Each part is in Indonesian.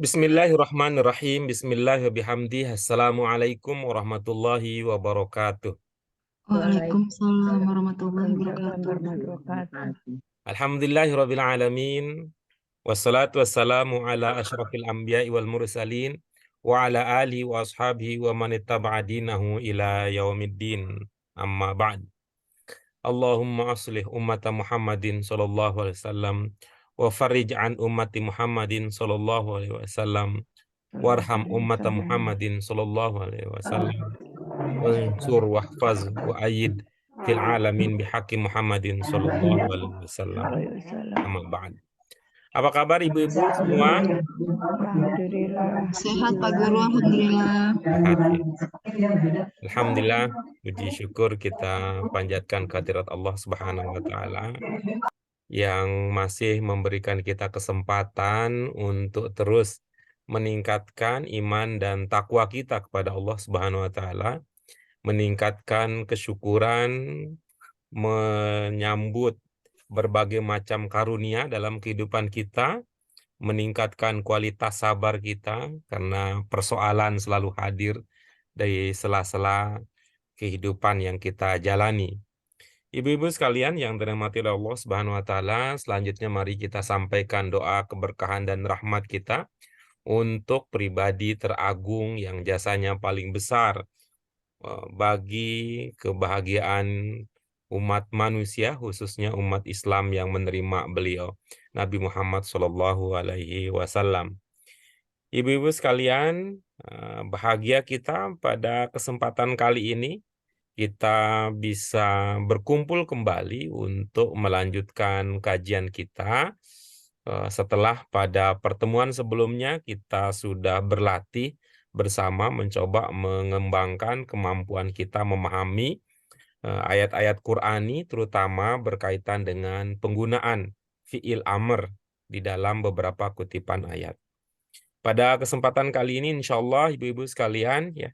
Bismillahirrahmanirrahim. Bismillahirrahmanirrahim. Assalamualaikum warahmatullahi wabarakatuh. Waalaikumsalam warahmatullahi wabarakatuh. Alhamdulillahirabbil alamin. Wassalatu wassalamu ala asyrafil anbiya'i wal mursalin wa ala alihi wa ashabihi wa man ittaba'a dinahu ila yaumiddin. Amma ba'd. Allahumma aslih ummata Muhammadin sallallahu alaihi wasallam wa farij an ummati Muhammadin sallallahu alaihi wasallam warham ummata Muhammadin sallallahu alaihi wasallam wansur wahfaz wa ayid fil alamin bihaqi Muhammadin sallallahu alaihi wasallam. Amma ba'd. Apa kabar ibu-ibu semua? Alhamdulillah. Sehat Pak Guru, alhamdulillah. Sehat ya. Alhamdulillah, puji syukur kita panjatkan kehadirat Allah Subhanahu wa taala yang masih memberikan kita kesempatan untuk terus meningkatkan iman dan takwa kita kepada Allah Subhanahu wa taala, meningkatkan kesyukuran, menyambut berbagai macam karunia dalam kehidupan kita, meningkatkan kualitas sabar kita karena persoalan selalu hadir dari sela-sela kehidupan yang kita jalani. Ibu-ibu sekalian yang dirahmati oleh Allah Subhanahu wa taala, selanjutnya mari kita sampaikan doa keberkahan dan rahmat kita untuk pribadi teragung yang jasanya paling besar bagi kebahagiaan umat manusia, khususnya umat Islam yang menerima beliau, Nabi Muhammad Shallallahu Alaihi Wasallam. Ibu-ibu sekalian, bahagia kita pada kesempatan kali ini kita bisa berkumpul kembali untuk melanjutkan kajian kita setelah pada pertemuan sebelumnya kita sudah berlatih bersama mencoba mengembangkan kemampuan kita memahami ayat-ayat Qur'ani, terutama berkaitan dengan penggunaan fi'il amr di dalam beberapa kutipan ayat. Pada kesempatan kali ini insya Allah ibu-ibu sekalian ya,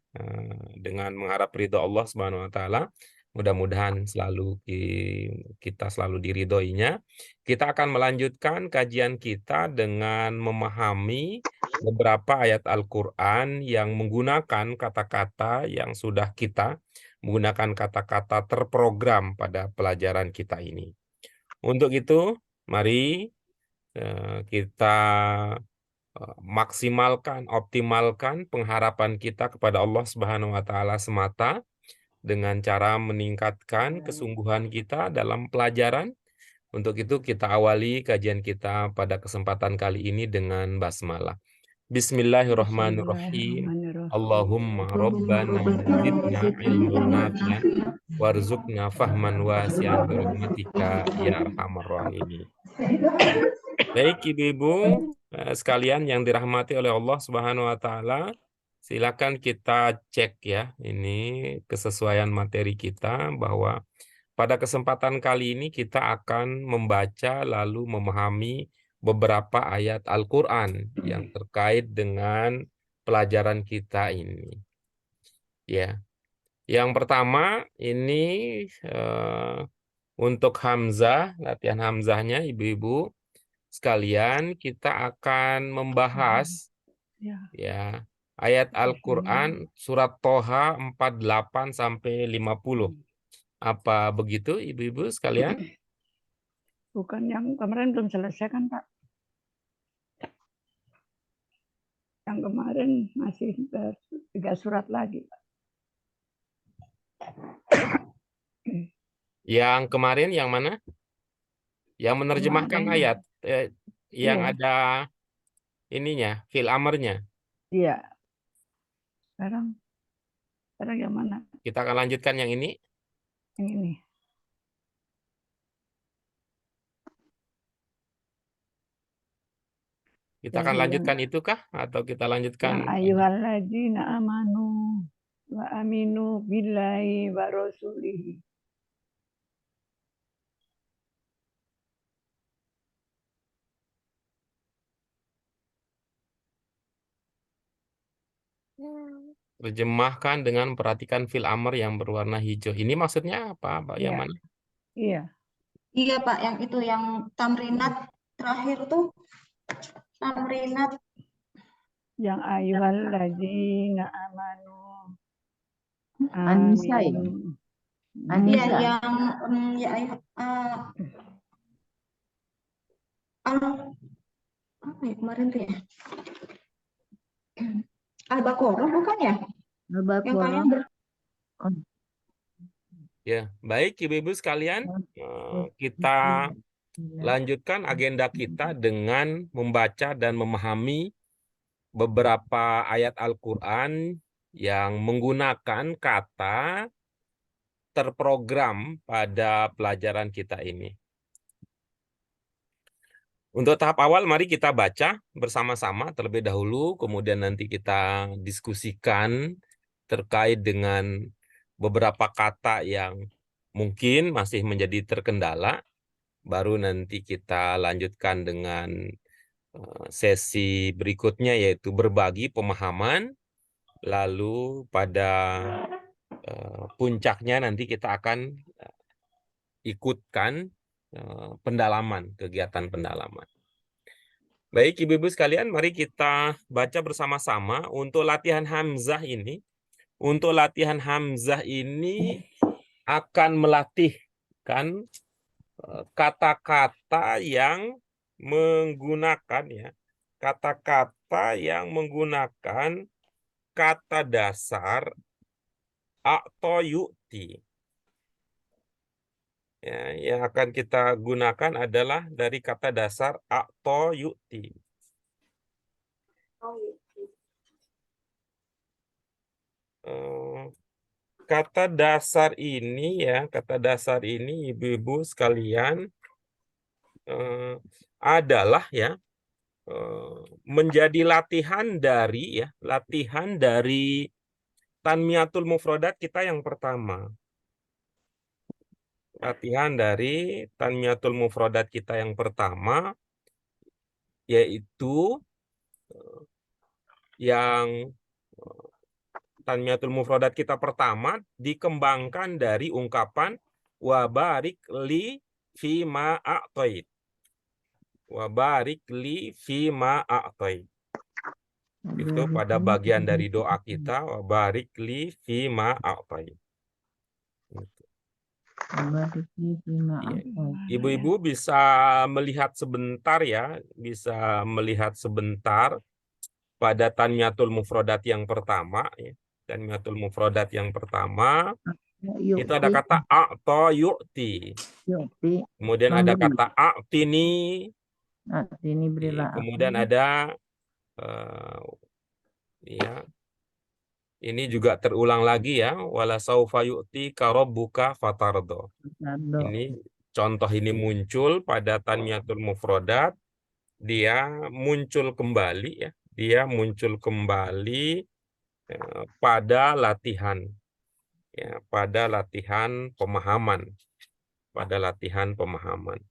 dengan mengharap ridho Allah Subhanahu wa taala, mudah-mudahan kita selalu diridhoinya. Kita akan melanjutkan kajian kita dengan memahami beberapa ayat Al-Qur'an yang menggunakan kata-kata yang sudah kita menggunakan kata-kata terprogram pada pelajaran kita ini. Untuk itu, mari kita maksimalkan, optimalkan pengharapan kita kepada Allah Subhanahu wa taala semata dengan cara meningkatkan kesungguhan kita dalam pelajaran. Untuk itu kita awali kajian kita pada kesempatan kali ini dengan basmalah. Bismillahirrahmanirrahim. Allahumma rabbana zidna ilman nafi'an warzuqna fahman wasi'an birahmatika ya arhamar rahimin. Baik ibu-ibu sekalian yang dirahmati oleh Allah Subhanahu wa taala, silakan kita cek ya ini kesesuaian materi kita bahwa pada kesempatan kali ini kita akan membaca lalu memahami beberapa ayat Al-Qur'an yang terkait dengan pelajaran kita ini. Ya. Yang pertama ini untuk Hamzah, latihan Hamzahnya ibu-ibu sekalian, kita akan membahas ya ayat Al-Qur'an surat Toha 48 sampai 50. Apa begitu ibu-ibu sekalian? Bukan yang kemarin belum selesai kan Pak? Yang kemarin masih 3 surat lagi Pak. Yang kemarin yang mana? Yang menerjemahkan Kemarin. ayat yang Iya. ada ininya, fil amarnya. Iya. Sekarang yang mana? Kita akan lanjutkan yang ini. Yang ini. Kita akan lanjutkan itu kah? Atau kita lanjutkan? Ya ayyuhalladzina amanu wa aminu billahi wa rasulihi. Terjemahkan dengan perhatikan fil amr yang berwarna hijau. Ini maksudnya apa? Yang mana? Iya. Iya Pak, yang itu yang tamrinat terakhir tuh tamrinat yang ayyuhalladzina amanu. Anissa ya? Amin. Iya, Anissa. yang ya apa ya kemarin tuh ya? Al-Baqarah bukan ya? Yang Al-Baqarah. kalian Oh, Ya, baik Ibu-ibu sekalian, kita lanjutkan agenda kita dengan membaca dan memahami beberapa ayat Al-Quran yang menggunakan kata terprogram pada pelajaran kita ini. Untuk tahap awal, mari kita baca bersama-sama terlebih dahulu, kemudian nanti kita diskusikan terkait dengan beberapa kata yang mungkin masih menjadi terkendala, baru nanti kita lanjutkan dengan sesi berikutnya, yaitu berbagi pemahaman, lalu pada puncaknya nanti kita akan ikutkan pendalaman, kegiatan pendalaman. Baik Ibu-ibu sekalian, mari kita baca bersama-sama untuk latihan hamzah ini. Untuk latihan hamzah ini akan melatihkan kata-kata yang menggunakan ya, kata-kata yang menggunakan kata dasar atau yu'ti. Ya, yang akan kita gunakan adalah dari kata dasar atau yu'ti. Kata dasar ini ya, kata dasar ini Ibu-ibu sekalian adalah ya menjadi latihan dari Tanmiyatul Mufradat kita yang pertama. Latihan dari Tanmiyatul Mufradat kita yang pertama, yaitu yang Tanmiyatul Mufradat kita pertama dikembangkan dari ungkapan wa barik li fima a'tait. Wa barik li fima a'tait. Itu pada bagian dari doa kita, wa barik li fima a'tait. Ibu-ibu bisa melihat sebentar ya, bisa melihat sebentar pada Tanmiyatul Mufradat yang pertama ya. Tanmiyatul Mufradat yang pertama itu ada kata a'ta yu'ti. Kemudian ada kata a'tini. Kemudian ada ya, ini juga terulang lagi ya, wala saufa yu'tika rabbuka fatardo. Ini contoh ini muncul pada Tanmiyatul Mufradat, dia muncul kembali ya, dia muncul kembali pada latihan ya, pada latihan pemahaman, pada latihan pemahaman.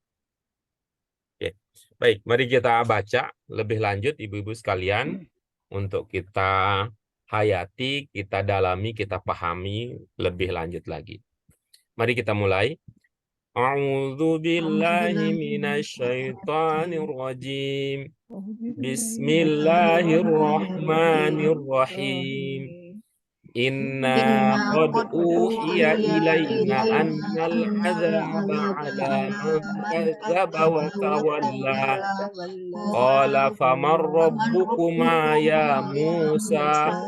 Oke. Baik, mari kita baca lebih lanjut Ibu-ibu sekalian untuk kita hayati, kita dalami, kita pahami lebih lanjut lagi. Mari kita mulai. A'udzu billahi minasyaitonir rajim. Bismillahirrahmanirrahim. Inna qad uhiya ilaina annal azaba ala man kadzaba wa tawalla. Qala faman rabbukuma ya Musa?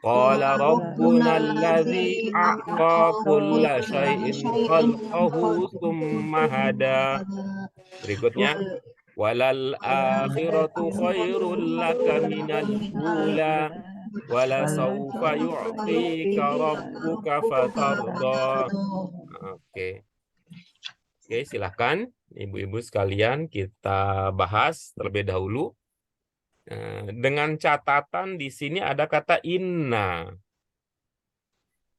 Qala rabbuna alladzi a'ta kulla syai'in khalqahu tsumma hada. Berikutnya, walal akhiratu khairul laka minal ula. Wala saufa yu'tika rabbuka fatarda. Oke, silakan Ibu-ibu sekalian kita bahas terlebih dahulu. Dengan catatan di sini ada kata inna.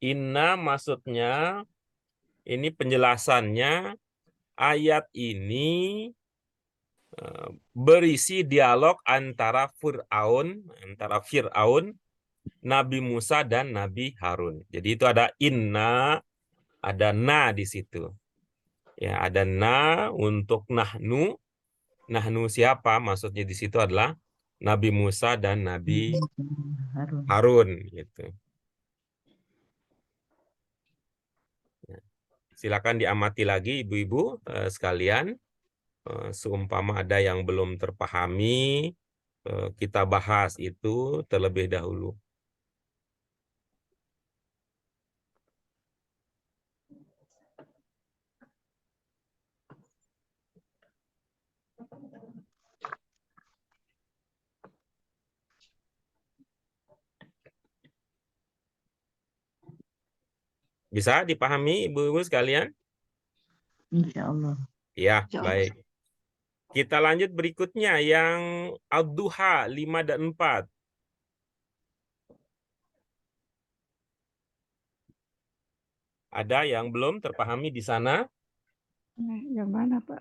Inna maksudnya, ini penjelasannya, ayat ini berisi dialog antara Fir'aun, Nabi Musa dan Nabi Harun. Jadi itu ada inna, ada na di situ. Ya, ada na untuk nahnu. Nahnu siapa? Maksudnya di situ adalah Nabi Musa dan Nabi Harun. Harun gitu. Ya. Silakan diamati lagi ibu-ibu sekalian. Seumpama ada yang belum terpahami, kita bahas itu terlebih dahulu. Bisa dipahami ibu-ibu sekalian? Insya Allah. Ya, Insya Allah. baik. Kita lanjut berikutnya yang Ad-Duha 5 dan 4. Ada yang belum terpahami di sana? Yang mana, Pak?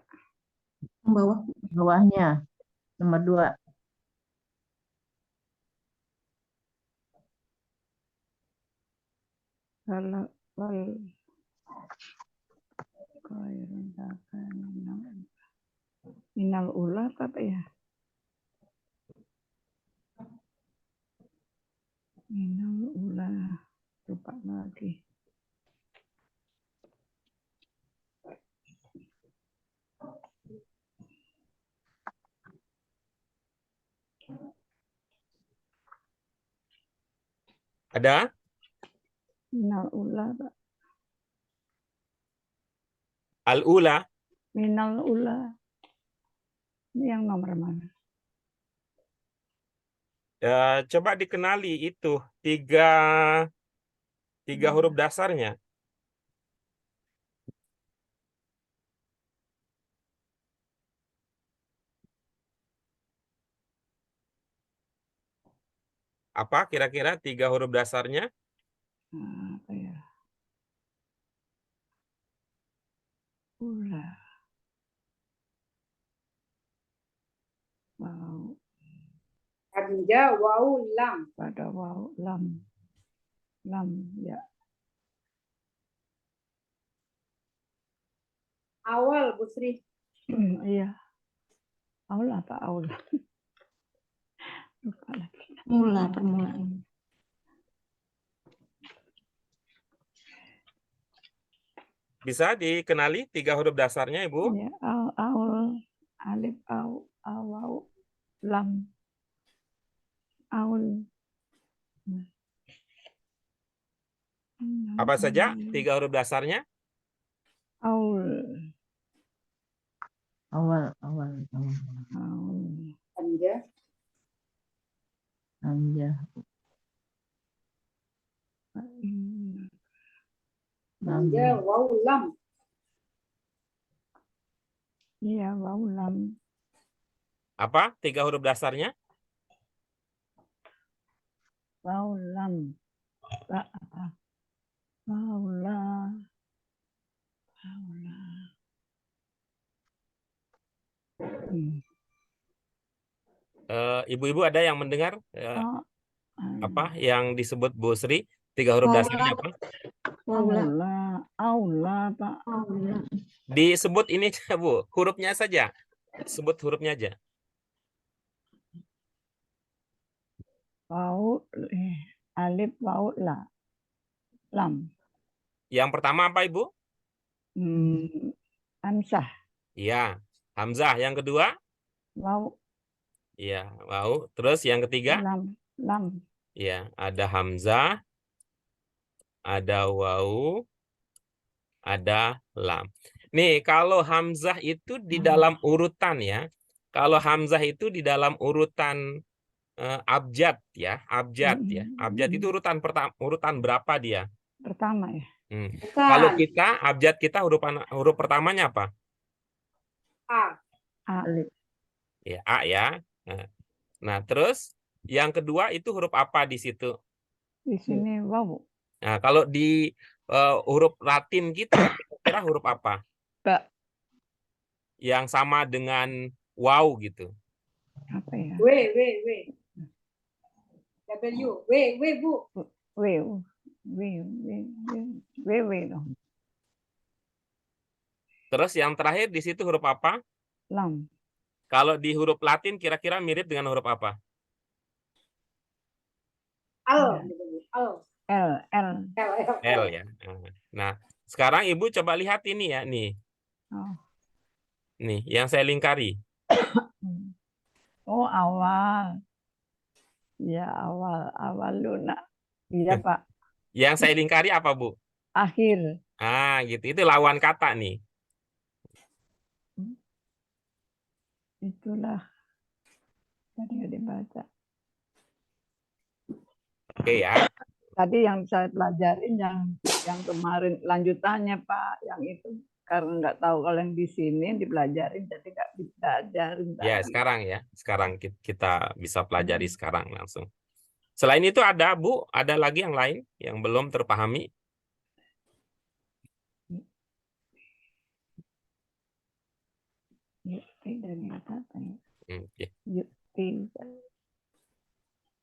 Yang bawah. Bawahnya nomor 2. Kalau khairun akan minal ula apa ya? Minal ula. Lupa lagi. Ada? Minal ula, Pak. Al-Ula. Minal ula. Ini yang nomor mana? Coba dikenali itu tiga huruf dasarnya. Apa kira-kira 3 huruf dasarnya? Apa ya? Ula. Wow. Hamzah, waw, lam. Pada wow, lam. Lam, ya. Awal, Bu Sri. Iya. Aul apa aul? Lupa lagi. Mula permulaan. Bisa dikenali 3 huruf dasarnya, Ibu? Ya, aul, alif, aw, lam, aul. Apa saja 3 huruf dasarnya? Aul. Awal. Aul. Hamzah, Hamzah. Hamzah, waw, lam. Iya, wow, lam. Apa 3 huruf dasarnya? Wow, lam. Apa? Wow, la. Wow, la. Ibu-ibu ada yang mendengar Oh, apa yang disebut Bu Sri? 3 huruf Aula. dasarnya apa? Aula. aula, Pak. Aula. Disebut ini Bu, hurufnya saja. Sebut hurufnya aja. Wow, alif, wow, la. Lam. Yang pertama apa, Ibu? Hamzah. Iya, Hamzah. Yang kedua? Wow, Iya, wow. Terus yang ketiga? lam. Iya, ada Hamzah, ada wawu, ada lam. Nih, kalau Hamzah itu di dalam urutan ya. Kalau Hamzah itu di dalam urutan abjad ya, abjad ya. Abjad itu urutan berapa dia? Pertama ya. Kalau Bukan. kita abjad kita huruf pertamanya apa? A. Alif. Ya, A ya. Nah, terus yang kedua itu huruf apa di situ? Di sini wow. Nah, kalau di huruf Latin kita kira huruf apa? Ba. Yang sama dengan wow gitu. Apa ya? W. W, Bu. W dong. Terus yang terakhir di situ huruf apa? Lam. Kalau di huruf Latin kira-kira mirip dengan huruf apa? Al Ya. gitu Bu. Al. L. L ya. Nah, sekarang Ibu coba lihat ini ya, nih. Oh. Nih, yang saya lingkari. Oh, awal. Ya, awal lunak. Iya, Pak. Yang saya lingkari apa, Bu? Akhir. Ah, gitu. Itu lawan kata nih. Itulah. Tadi nggak dibaca. Oke ya. Tadi yang saya pelajarin yang kemarin lanjutannya Pak, yang itu karena nggak tahu kalau yang di sini dipelajarin jadi nggak dipelajarin Ya, tadi. sekarang ya. Sekarang kita bisa pelajari sekarang langsung. Selain itu ada, Bu, ada lagi yang lain yang belum terpahami? Yukti dari apa ya? Oke.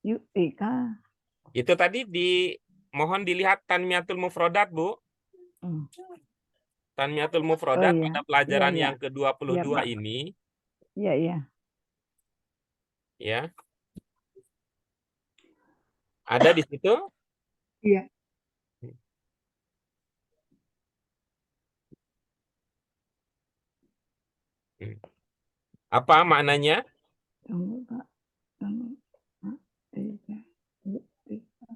Yuktika. Itu tadi mohon dilihat Tanmiyatul Mufrodat, Bu. Hmm. Tanmiyatul Mufrodat Oh, iya. pada pelajaran Iya, iya. yang ke-22 Iya, Pak. ini, Iya, iya. ya. Ada di situ? Iya. Apa maknanya? Tunggu, Pak. Tunggu. Yuktika. Yuktika.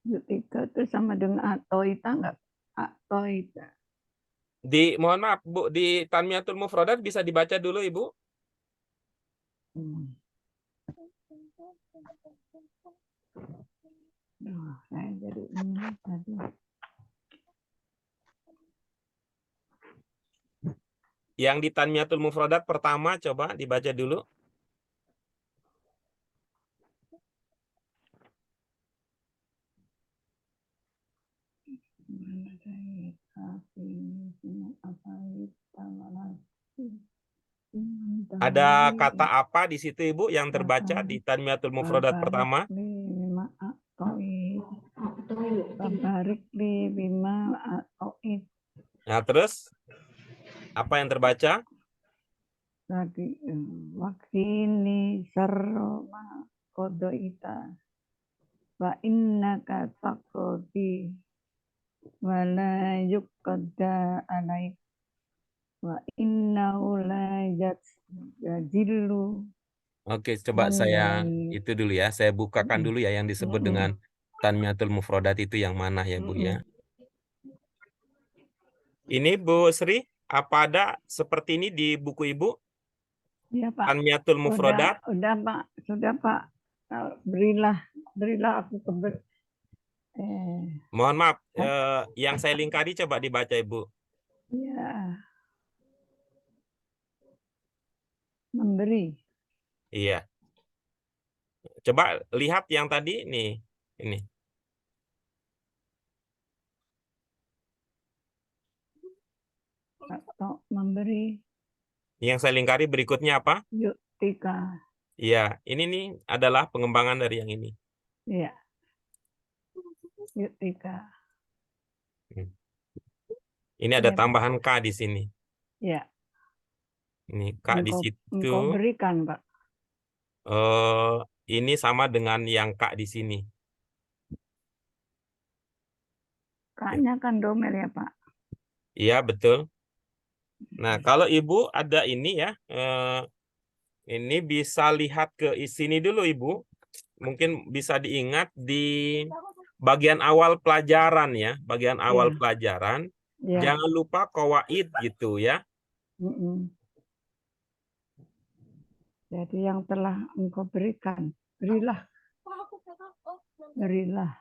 Yuktika itu sama dengan Atoita nggak? Atoita. Mohon maaf, Bu, di Tanmiyatul Mufrodat bisa dibaca dulu, Ibu. Hmm. Duh, saya jadi ini tadi. Yang di Tanmiyatul Mufrodat pertama coba dibaca dulu. Ada kata apa di situ, Ibu, yang terbaca di Tanmiyatul Mufrodat pertama? Nah, terus apa yang terbaca? Lagi wakini saroma kodoita wa innaka taqdi wala yuqadda alaik wa innahu la yajillu. Oke, coba saya Mandai. itu dulu ya. Saya bukakan dulu ya yang disebut dengan Tanmiyatul Mufrodat itu yang mana ya, Bu ya. Ini Bu Sri, apa ada seperti ini di buku Ibu? Ya, Pak. Tanmiyatul Mufrodat? Udah Pak, sudah Pak. Berilah aku Mohon maaf, yang saya lingkari coba dibaca, Ibu. ya, memberi. Iya. Coba lihat yang tadi nih, ini. Atau memberi. Yang saya lingkari berikutnya apa? Yuktika. Iya, ini nih adalah pengembangan dari yang ini. Iya. Yuktika. Ini ada Iya, Pak. tambahan K di sini. Iya. Ini K di situ. Engkau berikan, Pak. Ini sama dengan yang K di sini. K-nya kan domel ya, Pak. Iya, betul. Nah, kalau Ibu ada ini ya, ini bisa lihat ke sini dulu, Ibu. Mungkin bisa diingat di bagian awal pelajaran ya, bagian awal pelajaran. Ya. Jangan lupa qawaid gitu ya. Jadi yang telah engkau berikan, berilah. Berilah.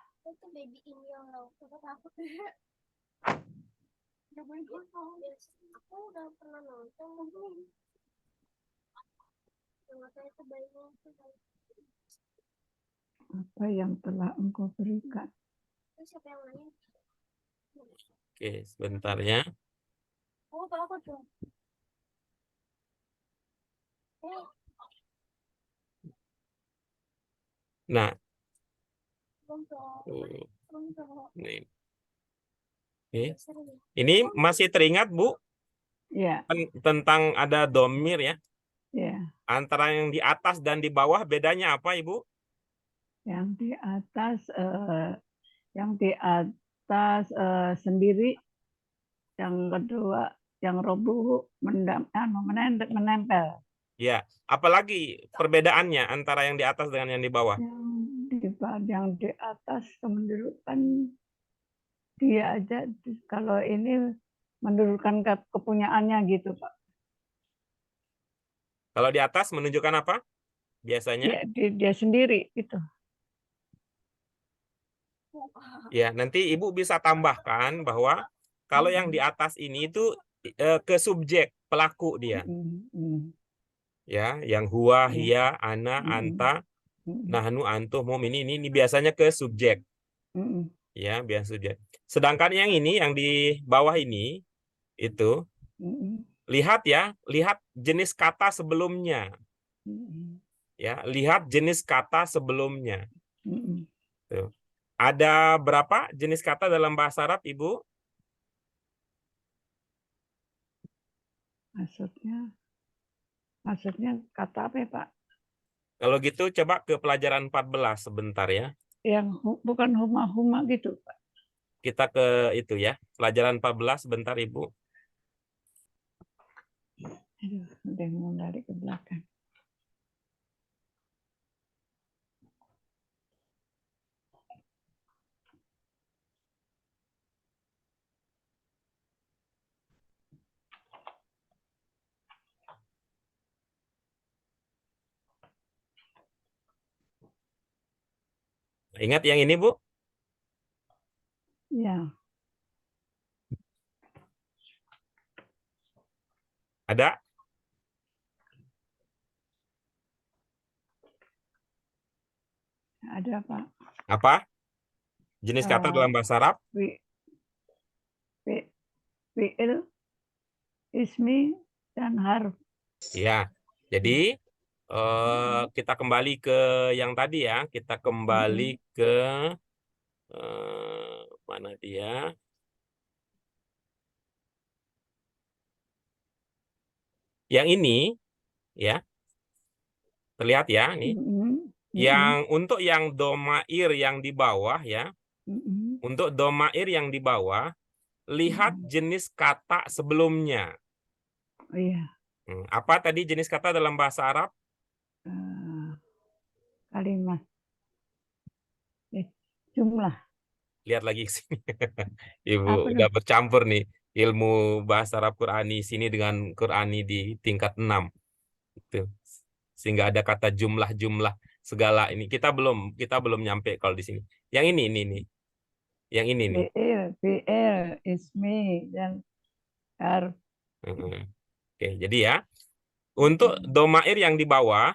Apa yang telah engkau berikan? Oke, sebentar ya. Nah, ini masih teringat, Bu? Ya. Tentang ada domir ya? Ya. Antara yang di atas dan di bawah bedanya apa, Ibu? Yang di atas sendiri, yang kedua yang roboh menempel. Ya, apalagi perbedaannya antara yang di atas dengan yang di bawah? Yang di atas mendudukan dia aja, kalau ini mendudukan kepunyaannya gitu, Pak. Kalau di atas menunjukkan apa biasanya? Dia sendiri gitu. Ya, nanti Ibu bisa tambahkan bahwa kalau yang di atas ini itu ke subjek, pelaku dia. Ya, yang huwa, hiya, ana, anta, nahnu, antum, hum, ini biasanya ke subjek. Ya, biasa subjek. Sedangkan yang ini, yang di bawah ini, itu, lihat ya, lihat jenis kata sebelumnya. Ya, lihat jenis kata sebelumnya. Tuh. Ada berapa jenis kata dalam bahasa Arab, Ibu? Maksudnya kata apa ya, Pak? Kalau gitu coba ke pelajaran 14 sebentar ya. Yang bukan huma-huma gitu, Pak. Kita ke itu ya. Pelajaran 14 sebentar, Ibu. Aduh, ada yang mau lari ke belakang. Ingat yang ini, Bu? Ya. Ada? Ada, Pak. Apa? Jenis kata dalam bahasa Arab? Fi'il, ismi, dan harf. Ya. Jadi kita kembali ke yang tadi ya. Kita kembali ke mana dia? Yang ini ya. Terlihat ya nih. Yang untuk yang domair yang di bawah ya. Untuk domair yang di bawah, lihat jenis kata sebelumnya. Iya. Apa tadi jenis kata dalam bahasa Arab? Kalimat. Jumlah. Lihat lagi sini. Ibu udah bercampur nih ilmu bahasa Arab Qurani sini dengan Qurani di tingkat 6. Itu. Sehingga ada kata jumlah-jumlah segala ini. Kita belum nyampe kalau di sini. Yang ini nih. Yang ini nih. Fi'il, ismi, dan harf. Oke, jadi ya. Untuk domair yang di bawah,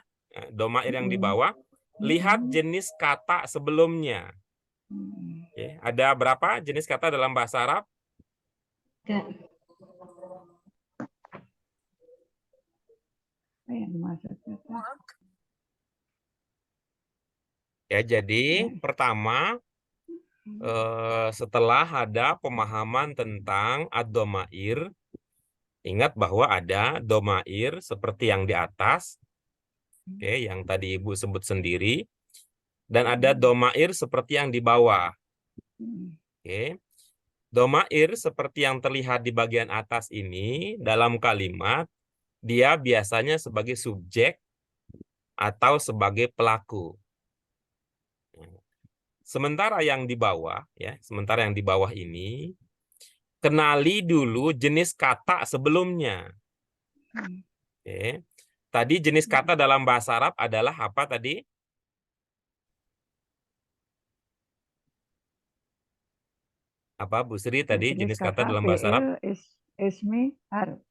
lihat jenis kata sebelumnya. Oke, ada berapa jenis kata dalam bahasa Arab? 3. Ya, jadi pertama setelah ada pemahaman tentang ad-domair, ingat bahwa ada domair seperti yang di atas, oke, yang tadi Ibu sebut sendiri, dan ada domair seperti yang di bawah. Oke. Domair seperti yang terlihat di bagian atas ini dalam kalimat, dia biasanya sebagai subjek atau sebagai pelaku. Sementara yang di bawah, ini, kenali dulu jenis kata sebelumnya. Oke. Tadi jenis kata dalam bahasa Arab adalah apa tadi? Apa Bu Sri tadi jenis kata dalam bahasa Arab? Ismi, harf.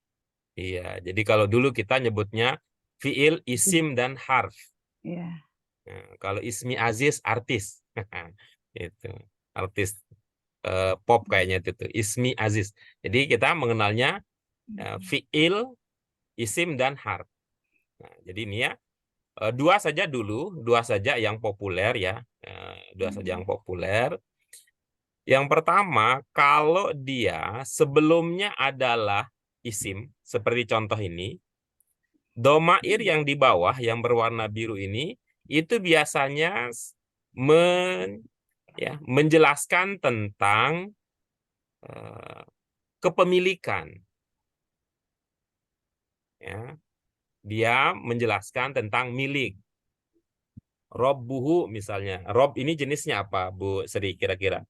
Iya, jadi kalau dulu kita nyebutnya fiil, isim, dan harf. Iya. Nah, kalau ismi aziz, artis. Itu artis pop kayaknya itu ismi aziz. Jadi kita mengenalnya fiil, isim, dan harf. Nah, jadi ini ya dua saja yang populer ya, Yang pertama, kalau dia sebelumnya adalah isim, seperti contoh ini, Domair yang di bawah yang berwarna biru ini itu biasanya menjelaskan tentang kepemilikan. Ya. Dia menjelaskan tentang milik. Robbuhu misalnya. Rob ini jenisnya apa, Bu Sri kira-kira?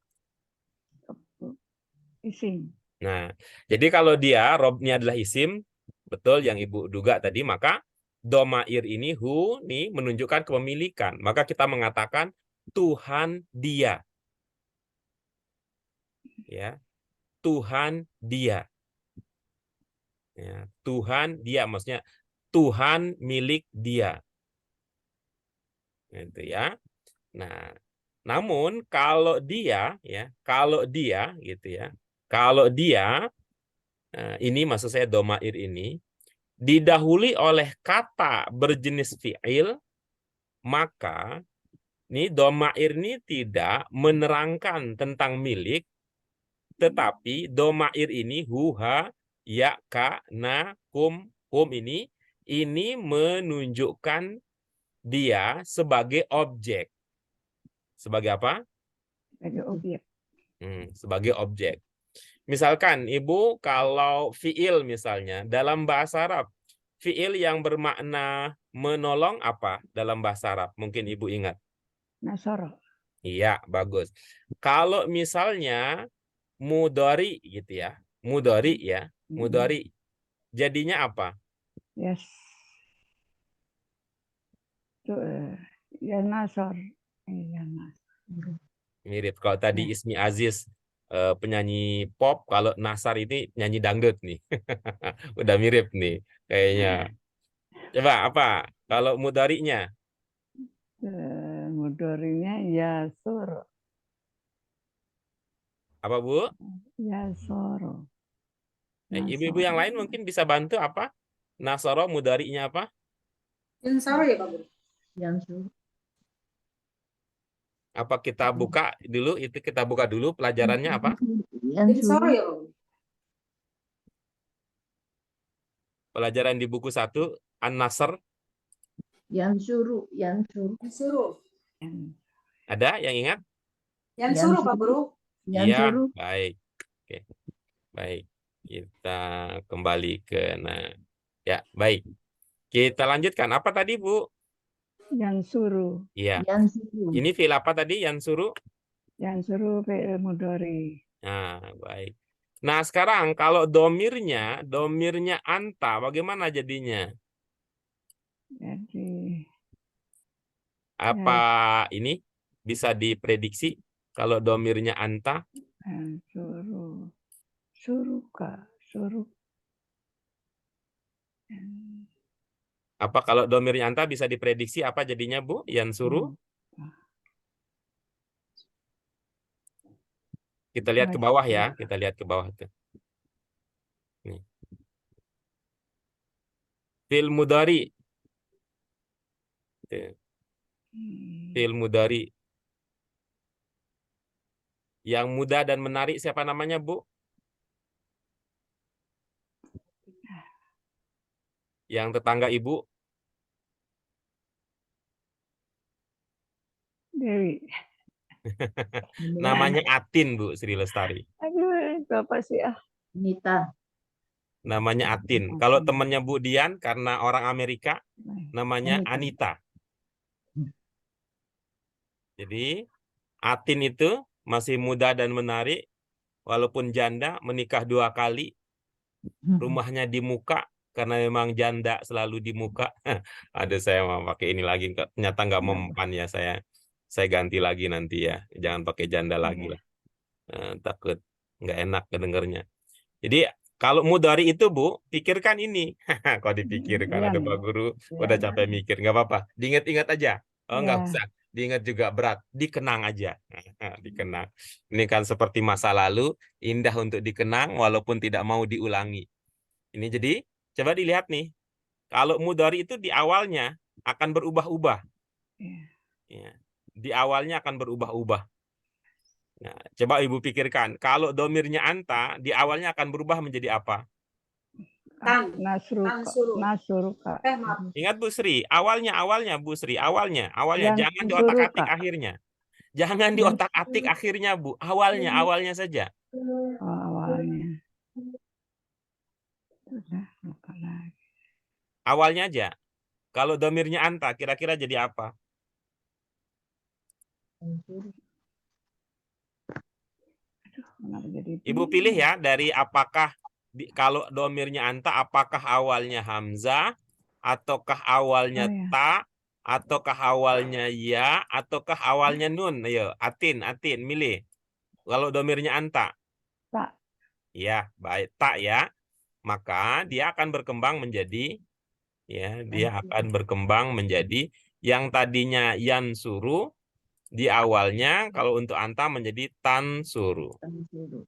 Isim. Nah, jadi kalau dia robnya adalah isim, betul yang Ibu duga tadi, maka domair ini hu nih menunjukkan kepemilikan. Maka kita mengatakan Tuhan dia. Ya. Tuhan dia. Ya, Tuhan dia maksudnya Tuhan milik dia. Gitu ya. Nah, namun kalau dia gitu ya. Kalau dia ini maksud saya domair ini didahului oleh kata berjenis fi'il, maka ini domair ini tidak menerangkan tentang milik, tetapi domair ini huha, ya, ka, na, kum, hum ini menunjukkan dia sebagai objek. Sebagai apa? Sebagai objek. Sebagai objek. Misalkan Ibu kalau fiil misalnya dalam bahasa Arab, fiil yang bermakna menolong apa dalam bahasa Arab? Mungkin Ibu ingat. Nasoro. Iya, bagus. Kalau misalnya mudhari gitu ya. Mudhari ya. Mudhari. Jadinya apa? Yes. Ya nasor. Ya nasor. Mirip. Kalau tadi Ismi Aziz penyanyi pop, kalau Nasar ini nyanyi dangdut nih. Udah mirip nih kayaknya. Coba apa? Kalau mudhari'nya? Mudorinya ya soro. Apa, Bu? Ya soro. Ibu-ibu yang lain mungkin bisa bantu apa? Nasoro mudhari'nya apa? Yansoro ya Pak Guru? Yansuru. Apa kita buka dulu? Itu kita buka dulu pelajarannya apa? Yansoro Yansuru. ya Pak Guru? Pelajaran di buku 1 An-Nasr. Yansuru. Yansuru. Yansoro. Ada yang ingat? Yansoro Pak Guru? Iya, Yansuru. baik. Oke. Baik. Kita kembali ke ya, baik. Kita lanjutkan. Apa tadi, Bu? Yansuru. Iya. Yansuru. Ini fiil apa tadi yang suruh? Yansuru fi'il mudori. Nah, baik. Nah, sekarang kalau domirnya anta, bagaimana jadinya? Jadi Apa ini bisa diprediksi kalau domirnya anta? yansuru. Suruka. Suruk. Apa kalau domirnya anta bisa diprediksi apa jadinya, Bu? Yang suruh? Kita lihat ke bawah ya. Kita lihat ke bawah tuh. Nih. Fi'il mudhari. Fi'il mudhari. Yang muda dan menarik siapa namanya, Bu? Yang tetangga Ibu? Dewi. Namanya Atin, Bu Sri Lestari. Aduh, Bapak sih Nita. Namanya Atin. Kalau temannya Bu Dian karena orang Amerika, namanya Anita. Jadi Atin itu masih muda dan menarik, walaupun janda, menikah 2 kali, rumahnya di muka karena memang janda selalu di muka. Aduh, saya mau pakai ini lagi, ternyata nggak mempan ya, saya ganti lagi nanti ya, jangan pakai janda lagi lah. Takut nggak enak kedengarnya. Jadi kalau mudhari itu, Bu, pikirkan ini. Kok dipikirkan, ada Pak Guru udah capek mikir, nggak apa-apa, diingat-ingat aja. Oh, nggak usah diingat juga, berat, dikenang aja. Dikenang. Ini kan seperti masa lalu, indah untuk dikenang walaupun tidak mau diulangi. Ini jadi coba dilihat nih. Kalau mudhari itu di awalnya akan berubah-ubah. Ya, di awalnya akan berubah-ubah. Nah, coba Ibu pikirkan, kalau domirnya anta, di awalnya akan berubah menjadi apa? Tan. Nasruka. Nasruka. Maaf. Ingat Bu Sri, awalnya Bu Sri, awalnya, Yang jangan di otak-atik suruka. akhirnya. Jangan di Yang otak-atik akhirnya, Bu. Awalnya saja. Oh, awalnya. Sudah, lupa lagi. Awalnya aja. Kalau domirnya anta, kira-kira jadi apa? Yang suruh. Kenapa jadi Ibu pilih ya dari apakah kalau domirnya anta, apakah awalnya hamzah, ataukah awalnya Oh, ya. ta, ataukah awalnya ya, ataukah awalnya nun? Ayo, Atin, milih. Kalau domirnya anta, Tak. ya baik tak ya, maka dia akan berkembang menjadi yang tadinya yan suruh di awalnya kalau untuk anta menjadi tan suruh. Yang suruh.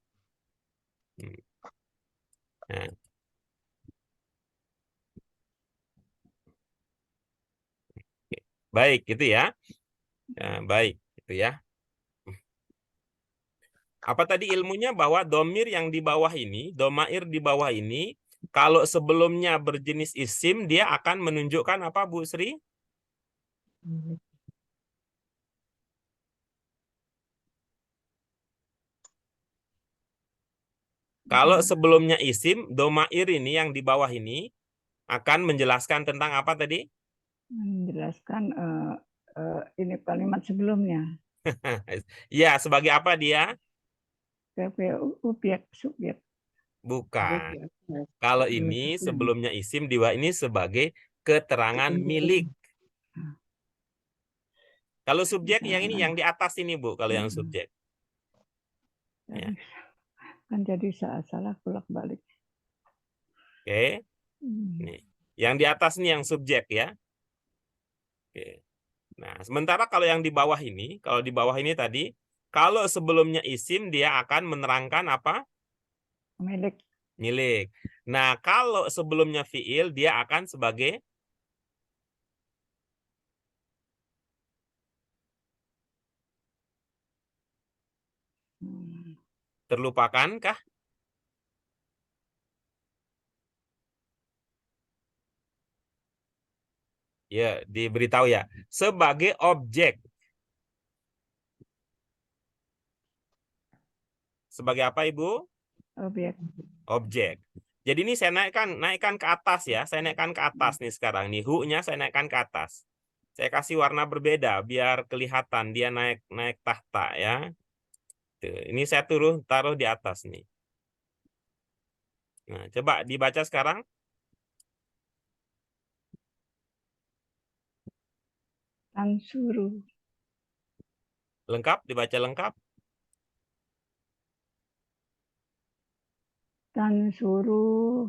Nah. Baik, gitu ya. Baik, gitu ya. Apa tadi ilmunya bahwa domir yang di bawah ini, domair di bawah ini, kalau sebelumnya berjenis isim, dia akan menunjukkan apa, Bu Sri? Kalau sebelumnya isim, domair ini yang di bawah ini akan menjelaskan tentang apa tadi? Menjelaskan ini kalimat sebelumnya. Ya, sebagai apa dia? Objek, subjek. Bukan. Kalau ini sebelumnya isim, di bawah ini sebagai keterangan milik. Kalau subjek yang ini, yang di atas ini, Bu, kalau yang subjek. Ya. Kan jadi salah bolak-balik. Oke. Nih. Yang di atas ini yang subjek ya. Oke. Nah, sementara kalau yang di bawah ini, tadi, kalau sebelumnya isim dia akan menerangkan apa? Milik. Nah, kalau sebelumnya fiil dia akan sebagai terlupakankah? Ya, diberitahu ya. Sebagai objek. Sebagai apa, Ibu? Objek. Jadi ini saya naikkan ke atas ya. Saya naikkan ke atas nih sekarang. Nih hu-nya saya naikkan ke atas. Saya kasih warna berbeda biar kelihatan dia naik tahta ya. Tuh, ini saya taruh di atas nih. Nah, coba dibaca sekarang. Tan suruh. Lengkap, dibaca lengkap. Tan suruhu.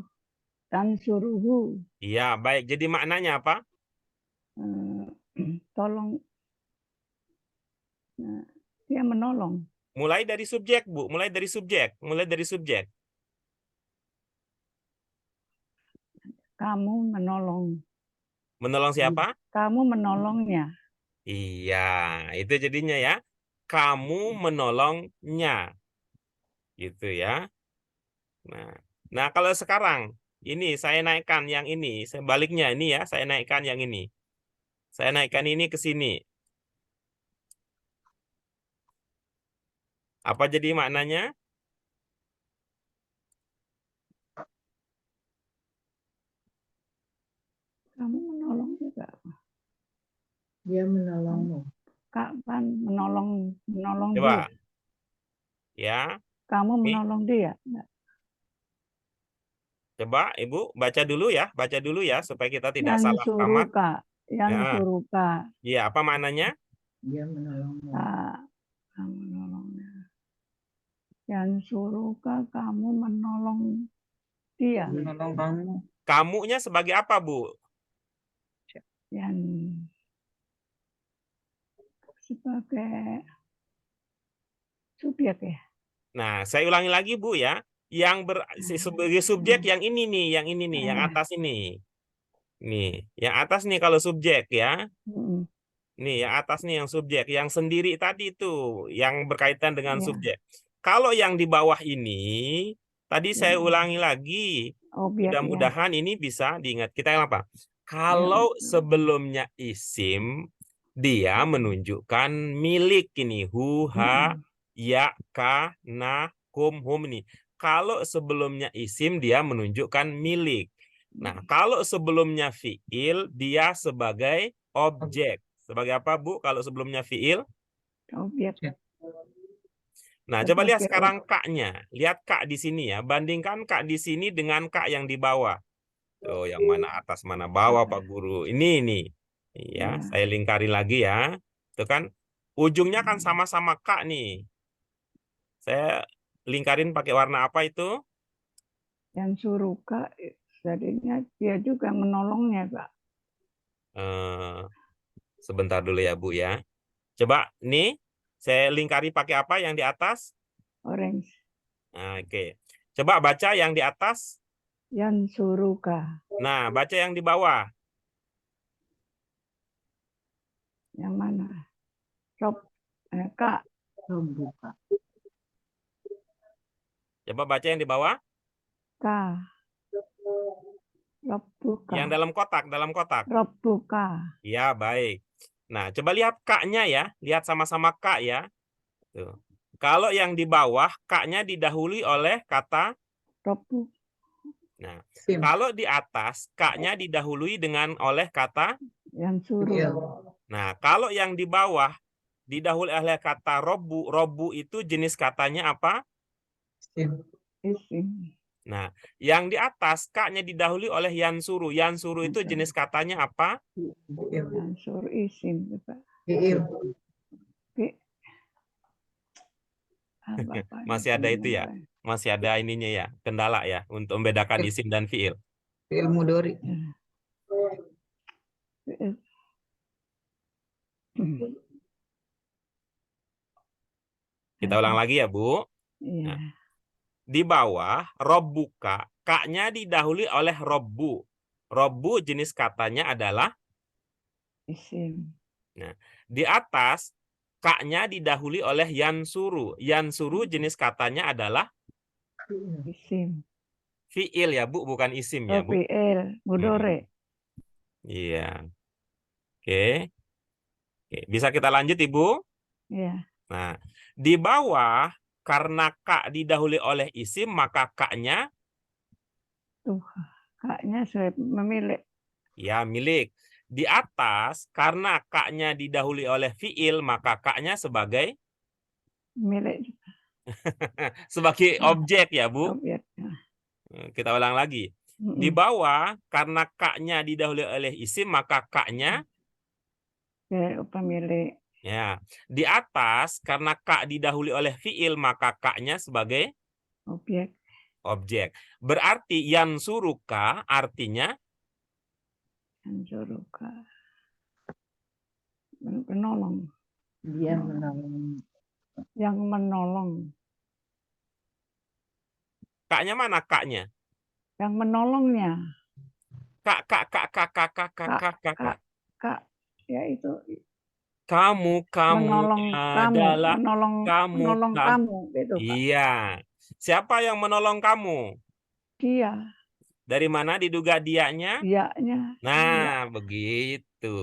Iya, baik. Jadi maknanya apa? Tolong. Nah, dia menolong. Mulai dari subjek, Bu. Mulai dari subjek. Kamu menolong. Menolong siapa? Kamu menolongnya. Iya, itu jadinya ya. Kamu menolongnya. Gitu ya. Nah, kalau sekarang ini saya naikkan yang ini, sebaliknya ini ya, saya naikkan yang ini. Saya naikkan ini ke sini. Apa jadi maknanya? Kamu menolong juga. Dia menolongmu. Kapan menolong Coba. dia? Ya. Kamu menolong dia? Enggak. Coba Ibu baca dulu ya supaya kita tidak salah tamat. Yang suruka. Iya, apa maknanya? Dia menolongmu. Kamu menolongnya. Yang suruka kamu menolong dia. Menolong kamu. Kamunya sebagai apa, Bu? Yang sebagai subjek ya. Nah, saya ulangi lagi, Bu ya. Yang sebagai subjek yang ini nih, yang atas ini. Nih, yang atas nih kalau subjek ya. Nih, yang atas nih yang subjek, yang sendiri tadi itu yang berkaitan dengan subjek. Kalau yang di bawah ini, tadi saya ulangi lagi, Objek ya. Mudah-mudahan ini bisa diingat. Kita yang apa? Ya, Kalau betul. sebelumnya isim, dia menunjukkan milik ini. Hu, ha, ya, ka, na, kum, hum ini. Kalau sebelumnya isim, dia menunjukkan milik. Nah, kalau sebelumnya fiil, dia sebagai objek. Sebagai apa, Bu? Kalau sebelumnya fiil? Objek. Nah, coba lihat Sebagai sekarang kaknya. Lihat kak di sini ya. Bandingkan kak di sini dengan kak yang di bawah. Tuh, yang mana atas, mana bawah, Pak Guru. Ini. Ya, Ya. saya lingkari lagi ya. Itu kan ujungnya kan sama-sama kak nih. Saya lingkarin pakai warna apa itu? Yang suruh Kak, jadinya dia juga menolongnya Kak. Sebentar dulu ya, Bu ya. Coba nih, saya lingkari pakai apa yang di atas? Orange. Nah, oke. Coba baca yang di atas. Yang suruh Kak. Nah, baca yang di bawah. Yang mana? Kak. Membuka. Coba baca yang di bawah. Kak. Robbuka. Yang dalam kotak. Robbuka. Ya, baik. Nah, coba lihat kaknya ya. Lihat sama-sama kak ya. Tuh. Kalau yang di bawah, kaknya didahului oleh kata Robbu. Nah, Sim. kalau di atas, kaknya didahului oleh kata Yang suruh. Fiil. Nah, kalau yang di bawah didahului oleh kata robbu. Robbu itu jenis katanya apa? Sim. Isim. Nah, yang di atas, kaknya didahului oleh yansuru. Yansuru itu jenis katanya apa? Fiil. Yang suruh isim. Pak. Fiil. Masih ada itu ya? Masih ada ininya ya, kendala ya, untuk membedakan isim dan fiil. Fiil mudhari. Kita ulang lagi ya, Bu. Iya. Nah, di bawah, robbuka, kaknya didahului oleh robbu. Robbu jenis katanya adalah Isim. Nah, di atas, kaknya didahului oleh yansuru. Yansuru jenis katanya adalah Isim. fiil ya, Bu, bukan isim ya, Bu. Fiil. Mudore. Iya. Oke. Oke. Bisa kita lanjut, Ibu? Iya. Nah, di bawah, karena kak didahului oleh isim, maka kaknya Tuh. Kaknya saya memilih. ya milik. Di atas, karena kaknya didahului oleh fiil, maka kaknya sebagai Milik sebagai objek ya, Bu. objek. Kita ulang lagi. Di bawah, karena kaknya didahului oleh isim, maka kaknya Pemilik. ya. Di atas, karena kak didahului oleh fiil, maka kaknya sebagai Objek. objek. Berarti yansuruka artinya Yang suruh Kak. Penolong. Dia menolong. Yang menolong. kaknya mana kaknya? Yang menolongnya. Kak. Kak. Ya itu. Kamu Menolong adalah kamu. Menolong kamu. Gitu, Kak. Iya. Siapa yang menolong kamu? Dia. Dari mana diduga dianya? Dianya. Nah, begitu.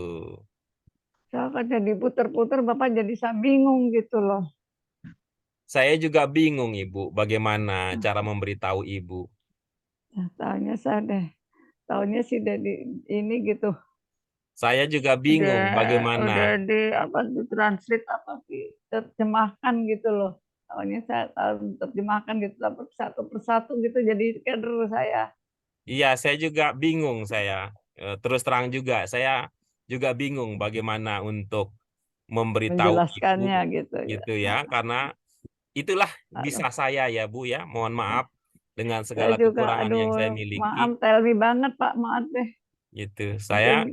Saya kan jadi puter-puter, Bapak jadi saya bingung gitu loh. Saya juga bingung, Ibu, bagaimana cara memberitahu Ibu. Nah, tahunya saya deh. Tahunya sih dari ini gitu. Saya juga bingung bagaimana. Udah ditranslate diterjemahkan gitu loh. Tahunya saya terjemahkan gitu, tapi satu persatu gitu jadi kader saya. Iya, saya juga bingung saya. Terus terang juga, saya juga bingung bagaimana untuk memberitahu Menjelaskannya Ibu gitu ya, karena itulah bisa saya ya, Bu ya. Mohon maaf dengan saya segala juga, kekurangan yang saya miliki. maaf, tell me banget Pak, maaf deh. Gitu. Saya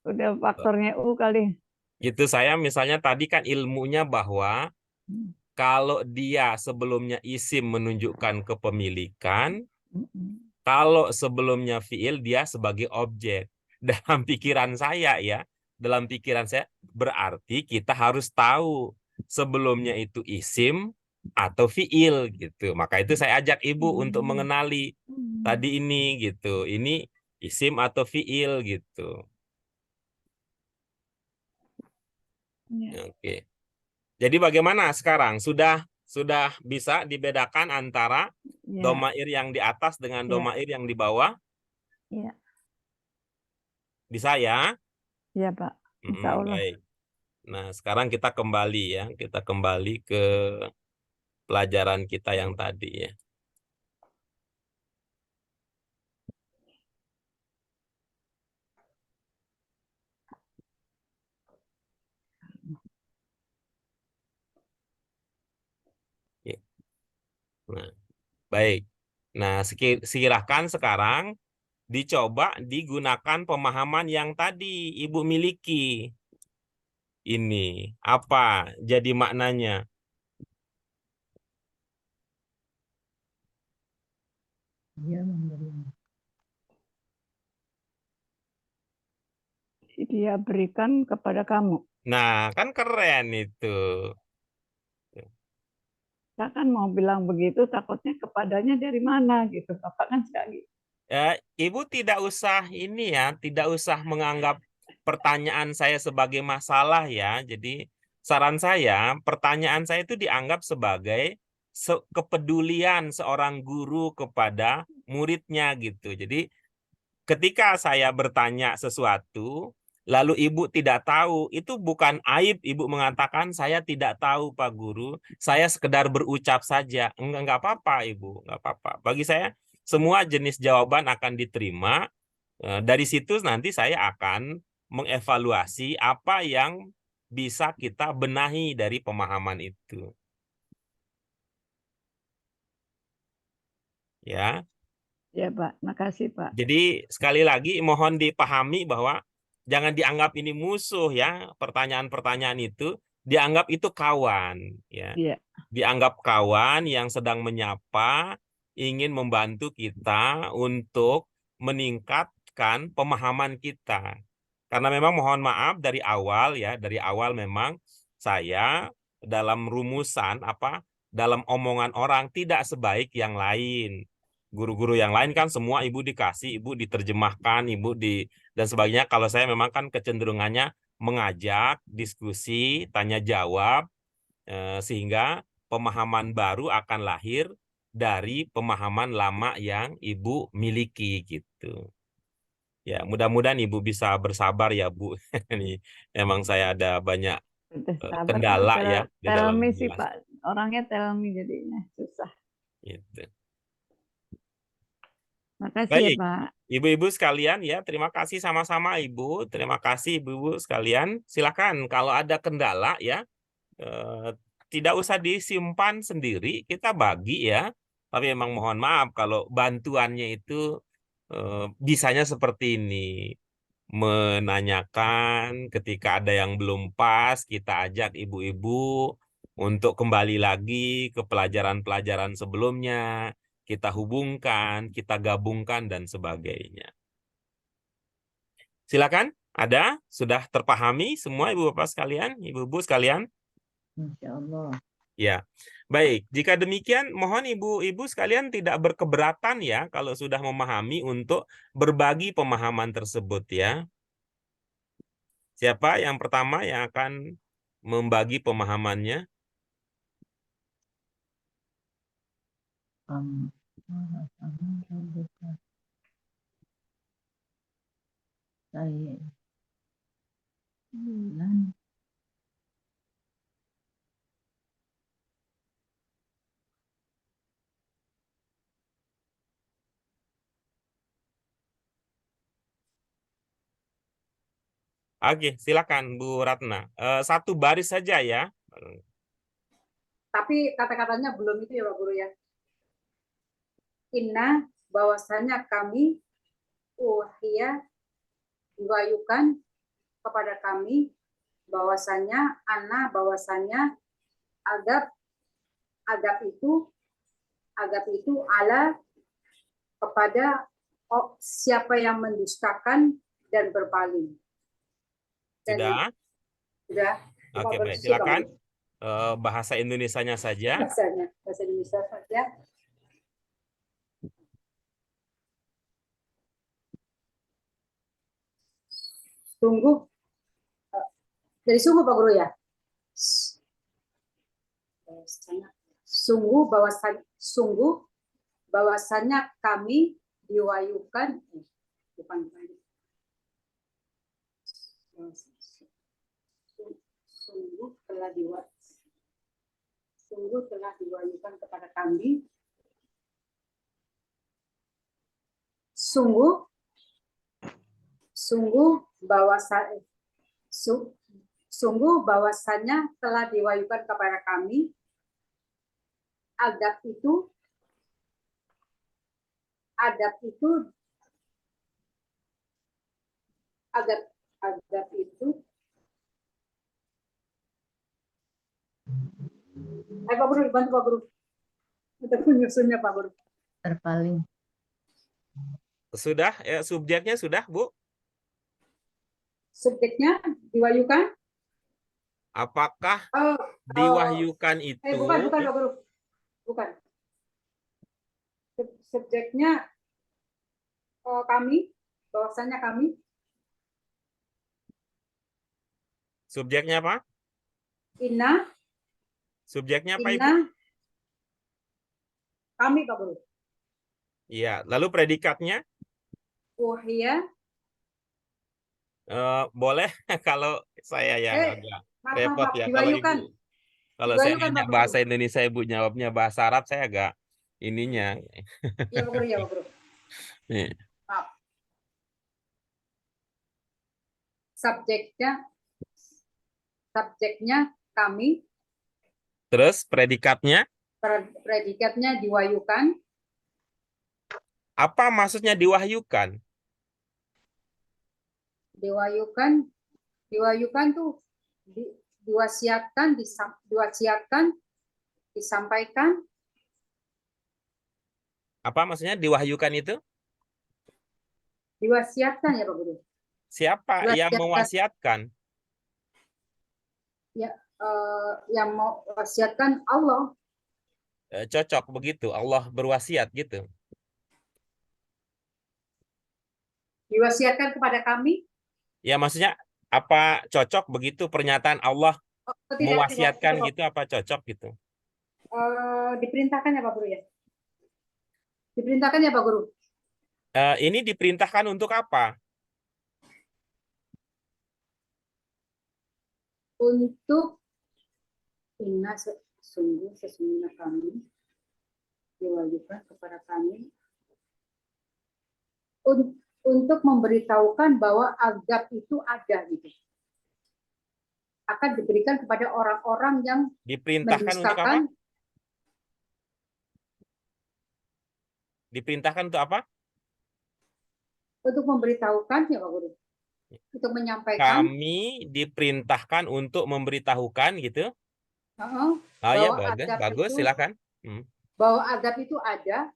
udah faktornya kali. Gitu saya misalnya tadi kan ilmunya bahwa kalau dia sebelumnya isim menunjukkan kepemilikan, kalau sebelumnya fiil dia sebagai objek. Dalam pikiran saya ya, berarti kita harus tahu sebelumnya itu isim, atau fiil gitu. Maka itu saya ajak Ibu untuk mengenali tadi ini gitu. Ini isim atau fiil gitu. Ya. Oke. Jadi bagaimana sekarang? Sudah bisa dibedakan antara Ya. domair yang di atas dengan Ya. domair yang di bawah? Ya. Bisa ya? Ya, Pak. Insya Allah. Baik. Nah, sekarang kita kembali ya. Kita kembali ke pelajaran kita yang tadi ya. Ya. Nah, baik. Nah, silahkan sekarang dicoba digunakan pemahaman yang tadi Ibu miliki. Ini apa jadi maknanya? Dia memberi. Dia berikan kepada kamu. Nah, kan keren itu. Saya kan mau bilang begitu, takutnya kepadanya dari mana gitu. Bapak kan sekali. Ibu tidak usah ini ya, tidak usah menganggap pertanyaan saya sebagai masalah ya. Jadi saran saya, pertanyaan saya itu dianggap sebagai kepedulian seorang guru kepada muridnya gitu. Jadi ketika saya bertanya sesuatu, lalu Ibu tidak tahu, itu bukan aib Ibu mengatakan saya tidak tahu Pak Guru, saya sekedar berucap saja. Enggak apa-apa Ibu, enggak apa-apa. Bagi saya semua jenis jawaban akan diterima. Dari situ nanti saya akan mengevaluasi apa yang bisa kita benahi dari pemahaman itu. Ya. Ya, Pak. Makasih, Pak. Jadi sekali lagi mohon dipahami bahwa jangan dianggap ini musuh ya. Pertanyaan-pertanyaan itu dianggap itu kawan ya. Iya. Dianggap kawan yang sedang menyapa, ingin membantu kita untuk meningkatkan pemahaman kita. Karena memang mohon maaf dari awal ya, dari awal memang saya dalam rumusan dalam omongan orang tidak sebaik yang lain. Guru-guru yang lain kan semua Ibu dikasih, Ibu diterjemahkan, dan sebagainya. Kalau saya memang kan kecenderungannya mengajak, diskusi, tanya jawab, sehingga pemahaman baru akan lahir dari pemahaman lama yang Ibu miliki gitu. Ya, mudah-mudahan Ibu bisa bersabar ya, Bu. Ini emang saya ada banyak kendala ya di Tell dalam me sih, menjelaskan. Pak. Orangnya tell me jadinya susah. Gitu. Makasih Baik, ya, Pak. Ibu-ibu sekalian ya, terima kasih sama-sama Ibu. Terima kasih Ibu-ibu sekalian. Silakan kalau ada kendala ya, tidak usah disimpan sendiri, kita bagi ya. Tapi memang mohon maaf kalau bantuannya itu bisanya seperti ini. Menanyakan ketika ada yang belum pas, kita ajak ibu-ibu untuk kembali lagi ke pelajaran-pelajaran sebelumnya, kita hubungkan, kita gabungkan, dan sebagainya. Silakan, ada? Sudah terpahami semua Ibu Bapak sekalian, Ibu-ibu sekalian? Insya Allah. Ya, baik. Jika demikian, mohon ibu-ibu sekalian tidak berkeberatan ya kalau sudah memahami untuk berbagi pemahaman tersebut ya. Siapa yang pertama yang akan membagi pemahamannya? Saya Oke, silakan Bu Ratna. Satu baris saja ya. Tapi kata-katanya belum itu ya Pak Guru ya. Inna bahwasanya kami uhia diwahyukan kepada kami bahwasanya bahwasanya adab itu ala kepada siapa yang mendustakan dan berpaling. Dan Sudah? sudah. Oke, Cuma baik. bersih, Pak Silakan. Guru. bahasa Indonesianya saja. Bahasa Indonesia saja. Sungguh, dari sungguh Pak Guru ya. Sungguh bahwasannya kami diwahyukan sungguh telah diwahyukan kepada kami sungguh bahwasannya telah diwahyukan kepada kami adab itu Pak Guru, bantu Pak Guru untuk menyusunnya Pak Guru. Terpaling. Sudah ya, subjeknya sudah Bu? Subjeknya diwahyukan. Apakah diwahyukan itu? Bukan Pak Guru, bukan. Subjeknya kami, bahwasanya kami. Subjeknya apa? Inna. Subjeknya apa Ibu? Inna. Kami Pak Guru. Iya, lalu predikatnya? Uhiya. Boleh kalau saya yang agak repot ya kalau diwahyukan. Ibu. Kalau saya Diwahyukan, nanya Pak Guru. bahasa Indonesia Ibu jawabnya bahasa Arab, saya agak ininya. Iya Pak Guru, ya Pak Guru. Nih. Maaf. Subjeknya kami. Terus predikatnya? Predikatnya diwahyukan. Apa maksudnya diwahyukan? Diwahyukan tuh diwasiatkan, disampaikan. Apa maksudnya diwahyukan itu? Diwasiatkan ya Pak Guru. Siapa yang mewasiatkan? Ya, yang mau wasiatkan Allah. Cocok begitu, Allah berwasiat gitu. Diwasiatkan kepada kami. Ya maksudnya apa cocok begitu pernyataan Allah mewasiatkan tidak. gitu, apa cocok gitu? Diperintahkan ya Pak Guru ya. Diperintahkan ya Pak Guru. Ini diperintahkan untuk apa? Untuk inna sesungguhnya kami diwajibkan kepada kami untuk memberitahukan bahwa azab itu ada gitu. Akan diberikan kepada orang-orang yang Diperintahkan untuk apa? Diperintahkan untuk apa? Untuk memberitahukan ya Pak Guru. Untuk menyampaikan. Kami diperintahkan untuk memberitahukan gitu. Ya bagus, silakan. Bahwa azab itu ada,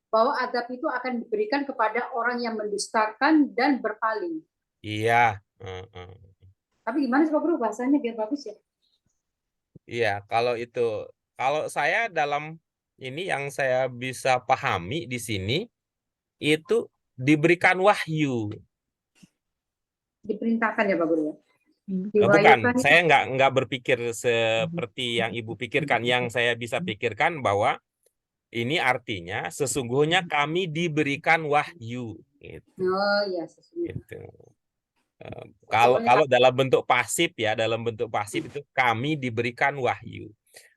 bahwa azab itu akan diberikan kepada orang yang mendustakan dan berpaling. Iya. Tapi gimana sih Pak Guru bahasanya biar bagus ya? Iya, kalau saya dalam ini yang saya bisa pahami di sini itu diberikan wahyu. Diperintahkan ya Pak Guru ya? Bukan, saya nggak berpikir seperti yang Ibu pikirkan. Yang saya bisa pikirkan bahwa ini artinya sesungguhnya kami diberikan wahyu. Gitu. Oh iya, sesungguhnya. Gitu. Kalau dalam bentuk pasif ya, dalam bentuk pasif itu kami diberikan wahyu.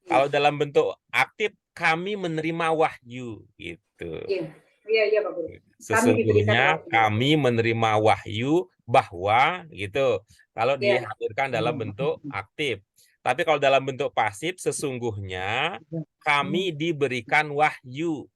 Kalau dalam bentuk aktif kami menerima wahyu. Gitu. Iya Pak Guru. Sesungguhnya kami menerima wahyu bahwa gitu. Kalau dihadirkan dalam bentuk aktif. Tapi kalau dalam bentuk pasif sesungguhnya kami diberikan wahyu.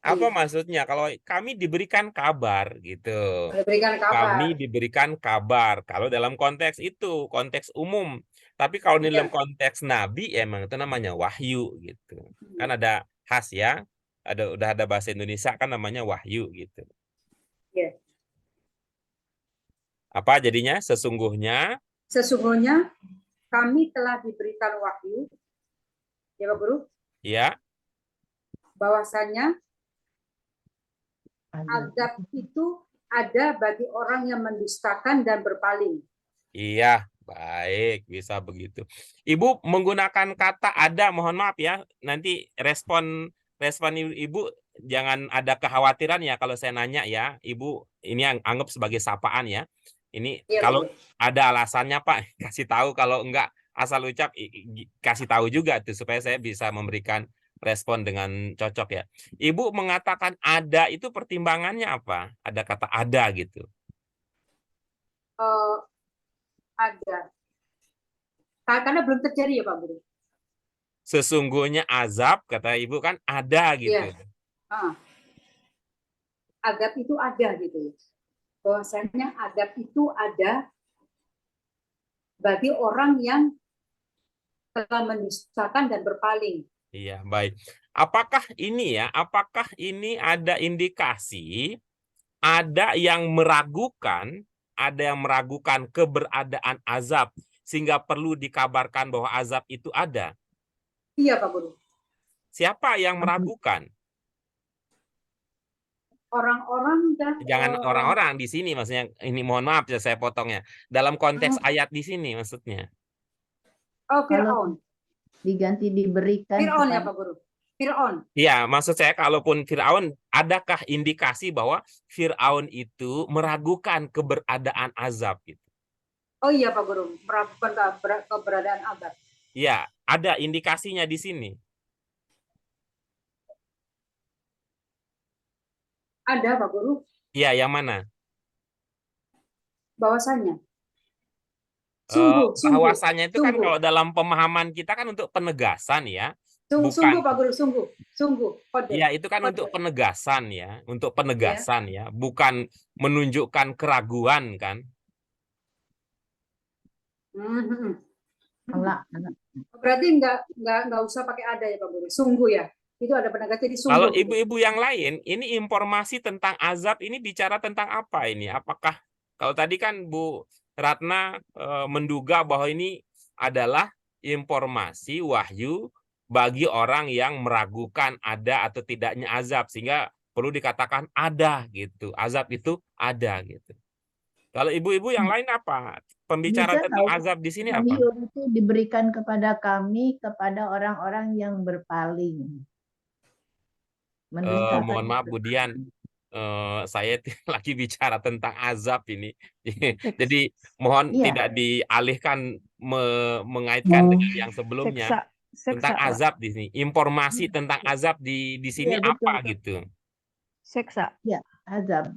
Apa maksudnya? Kalau kami diberikan kabar gitu. Kami diberikan kabar. Kalau dalam konteks itu, konteks umum. Tapi kalau dalam konteks nabi emang itu namanya wahyu gitu. Kan ada khas ya. Udah ada bahasa Indonesia kan namanya wahyu gitu. Apa jadinya? Sesungguhnya kami telah diberikan wahyu, ya Pak Guru, Ya, bahwasanya Azab. azab itu ada bagi orang yang mendustakan dan berpaling. iya, baik, bisa begitu. Ibu menggunakan kata ada, mohon maaf ya. Nanti respon Ibu jangan ada kekhawatiran ya kalau saya nanya ya. Ibu ini anggap sebagai sapaan ya. Ini Iya, kalau Pak Guru. ada alasannya Pak, kasih tahu. Kalau enggak asal ucap kasih tahu juga tuh supaya saya bisa memberikan respon dengan cocok ya. Ibu mengatakan ada itu pertimbangannya apa? Ada kata ada gitu. Ada. Karena belum terjadi ya Pak Guru. Sesungguhnya azab, kata Ibu kan ada gitu. Iya. Azab itu ada gitu. Bahwasanya azab itu ada bagi orang yang telah mendustakan dan berpaling. Iya, baik. Apakah ini ada indikasi ada yang meragukan keberadaan azab sehingga perlu dikabarkan bahwa azab itu ada? Iya Pak Guru. Siapa yang meragukan? Orang-orang dan Jangan orang-orang di sini maksudnya, ini mohon maaf ya saya potongnya. Dalam konteks ayat di sini maksudnya. Fir'aun. Diganti diberikan Fir'aun ya kepada- Pak Guru. Fir'aun. Iya, maksud saya kalaupun Fir'aun, adakah indikasi bahwa Fir'aun itu meragukan keberadaan azab gitu? Oh iya Pak Guru, meragukan keberadaan azab. Iya, ada indikasinya di sini. Ada Pak Guru, Iya, yang mana? bahwasanya. Sungguh. Bahwasanya itu kan sungguh. kalau dalam pemahaman kita kan untuk penegasan ya. Sungguh Pak Guru, sungguh. Kode. Ya, itu kan Kode. untuk penegasan ya, ya, bukan menunjukkan keraguan kan. Allah. Berarti nggak usah pakai ada ya Pak Guru. Sungguh ya. Itu ada penegasnya di sungguh. Kalau ibu-ibu yang lain, ini informasi tentang azab ini bicara tentang apa ini? Apakah kalau tadi kan Bu Ratna menduga bahwa ini adalah informasi wahyu bagi orang yang meragukan ada atau tidaknya azab, sehingga perlu dikatakan ada gitu. Azab itu ada gitu. Kalau ibu-ibu yang lain apa? Pembicaraan Bisa tentang tahu. azab di sini apa? Wahyu itu diberikan kepada kami, kepada orang-orang yang berpaling. Mendustakan. Mohon maaf Bu Dian, saya lagi bicara tentang azab ini. Jadi mohon Iya. tidak dialihkan mengaitkan dengan yang sebelumnya. Tentang azab di sini. Informasi tentang azab di sini Iya, betul, apa betul. gitu. Seksa. Ya, azab.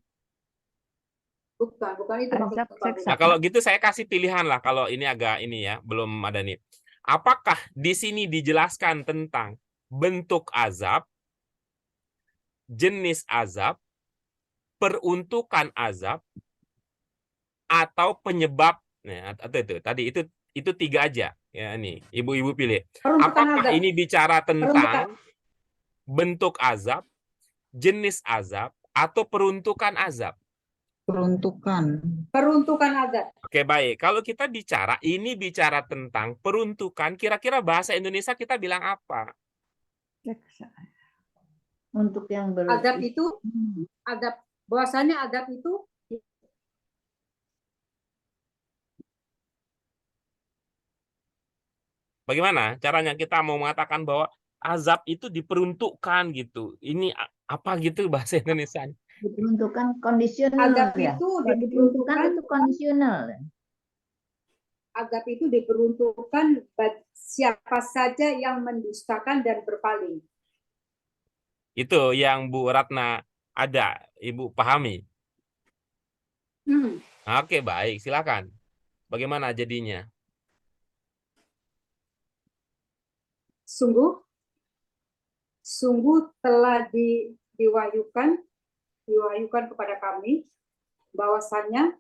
Bukan itu maksud Azab, Pak Guru. seksa. Nah, kalau gitu saya kasih pilihan lah kalau ini agak ini ya, belum ada nih. Apakah di sini dijelaskan tentang bentuk azab, jenis azab, peruntukan azab, atau penyebab? Nah, atau itu tadi itu tiga aja ya, ini ibu-ibu pilih. Peruntukan Apakah azab. ini bicara tentang Peruntukan. bentuk azab, jenis azab, atau peruntukan azab? Peruntukan azab. Oke, baik. Kalau kita ini bicara tentang peruntukan, kira-kira bahasa Indonesia kita bilang apa? Seksa. Untuk yang Azab itu bahwasanya azab itu Bagaimana caranya kita mau mengatakan bahwa azab itu diperuntukkan gitu? Ini apa gitu bahasa Indonesia? diperuntukkan kondisional azab ya. itu Kalau diperuntukkan diperuntukkan itu kondisional. azab itu diperuntukkan bagi siapa saja yang mendustakan dan berpaling. Itu yang Bu Ratna ada, Ibu pahami? Oke, baik. Silakan. Bagaimana jadinya? Sungguh telah diwahyukan kepada kami bahwasanya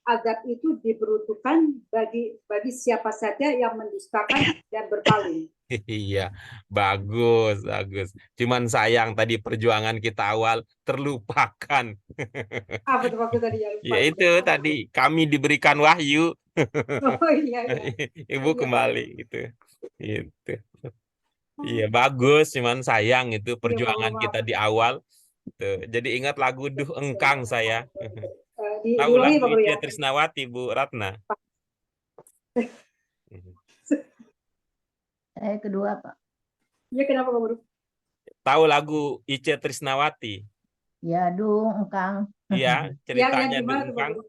azab itu diperuntukkan bagi siapa saja yang mendustakan dan berpaling. Iya, bagus. Cuman sayang tadi perjuangan kita awal terlupakan. Apa tuh waktu tadi ya? Ya itu tadi, kami diberikan wahyu, Oh iya, iya. Ibu Iya, kembali gitu. Gitu. Iya, bagus, cuman sayang itu iya, perjuangan maaf. kita di awal. Tuh. Jadi ingat lagu Duh Engkang saya. Tahu Diulangi lagu Pak Guru Itje ya. Trisnawati, Bu Ratna? Saya kedua, Pak. Iya, kenapa Pak Guru? Tahu lagu Itje Trisnawati? Ya, Dung, Engkang. Iya, Yang ceritanya Duh gimana tuh Pak Engkang. Guru?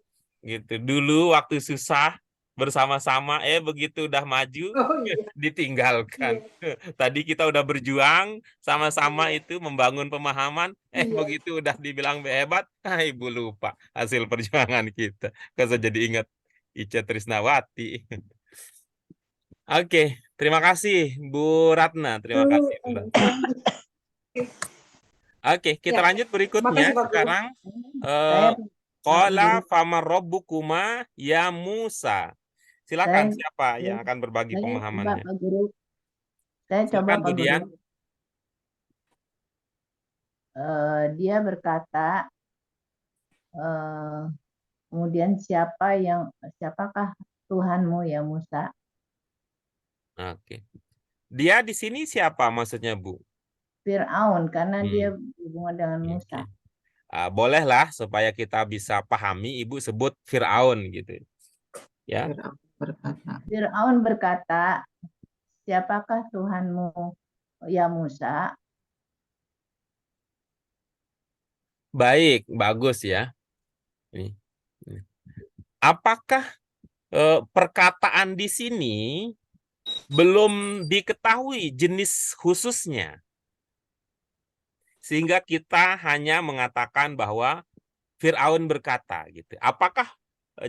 Gitu. Dulu waktu susah bersama-sama, begitu udah maju Oh iya, ditinggalkan. iya, Tadi kita udah berjuang sama-sama itu membangun pemahaman, iya. begitu udah dibilang hebat, Ibu lupa hasil perjuangan kita. Saya jadi ingat Itje Trisnawati. Oke, terima kasih Bu Ratna, terima Dulu, kasih Bu Ratna. Oke, kita ya, lanjut berikutnya. makasih Pak Guru. Sekarang Saya qala Guru. fama rabbukuma ya Musa. Silakan, Saya siapa yang akan berbagi coba pemahamannya? Pak Guru. Saya coba Silakan, Bu Pak Guru. Dian. Dia berkata, kemudian siapakah Tuhanmu ya Musa? Oke. Dia di sini siapa maksudnya, Bu? Fir'aun, karena dia berhubungan dengan Musa. Oke. Bolehlah supaya kita bisa pahami, Ibu sebut Fir'aun gitu. Ya. Fir'aun berkata, siapakah Tuhanmu ya Musa? Baik, bagus ya. Ini. Apakah perkataan di sini belum diketahui jenis khususnya? Sehingga kita hanya mengatakan bahwa Fir'aun berkata gitu. Apakah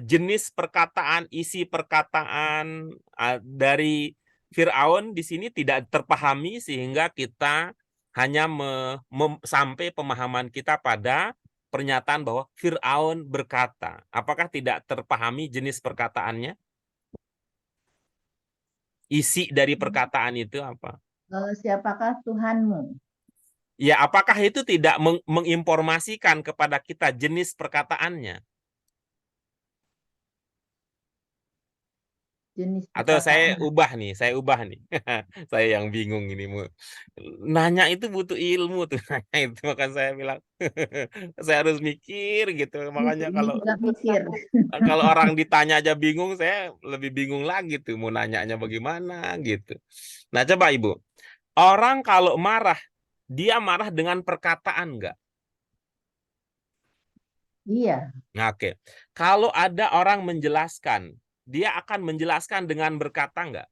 jenis perkataan, isi perkataan dari Fir'aun di sini tidak terpahami sehingga kita hanya sampai pemahaman kita pada pernyataan bahwa Fir'aun berkata. Apakah tidak terpahami jenis perkataannya? Isi dari perkataan itu apa? Siapakah Tuhanmu? Ya, apakah itu tidak menginformasikan kepada kita jenis perkataannya? Jenis Atau saya perkataan. ubah nih. Saya yang bingung ini. Nanya itu butuh ilmu tuh. Nanya itu, maka saya bilang saya harus mikir gitu. Makanya Ini kalau juga mikir. kalau orang ditanya aja bingung, saya lebih bingung lagi tuh mau nanyanya bagaimana gitu. Nah, coba Ibu. Orang kalau marah, dia marah dengan perkataan enggak? Iya, Nah, oke. Kalau ada orang menjelaskan, dia akan menjelaskan dengan berkata enggak?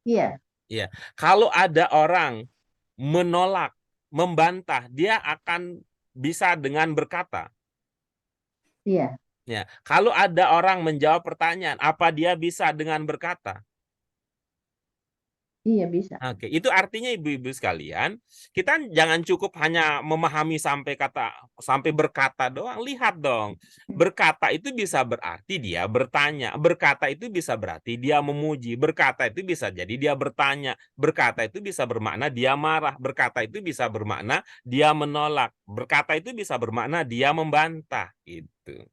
iya, Iya. Kalau ada orang menolak, membantah, dia akan bisa dengan berkata. iya, Ya. Kalau ada orang menjawab pertanyaan, apa dia bisa dengan berkata? iya bisa. Oke, itu artinya ibu-ibu sekalian, kita jangan cukup hanya memahami sampai berkata doang. Lihat dong, berkata itu bisa berarti dia bertanya, berkata itu bisa berarti dia memuji, berkata itu bisa jadi dia bertanya, berkata itu bisa bermakna dia marah, berkata itu bisa bermakna dia menolak, berkata itu bisa bermakna dia membantah gitu.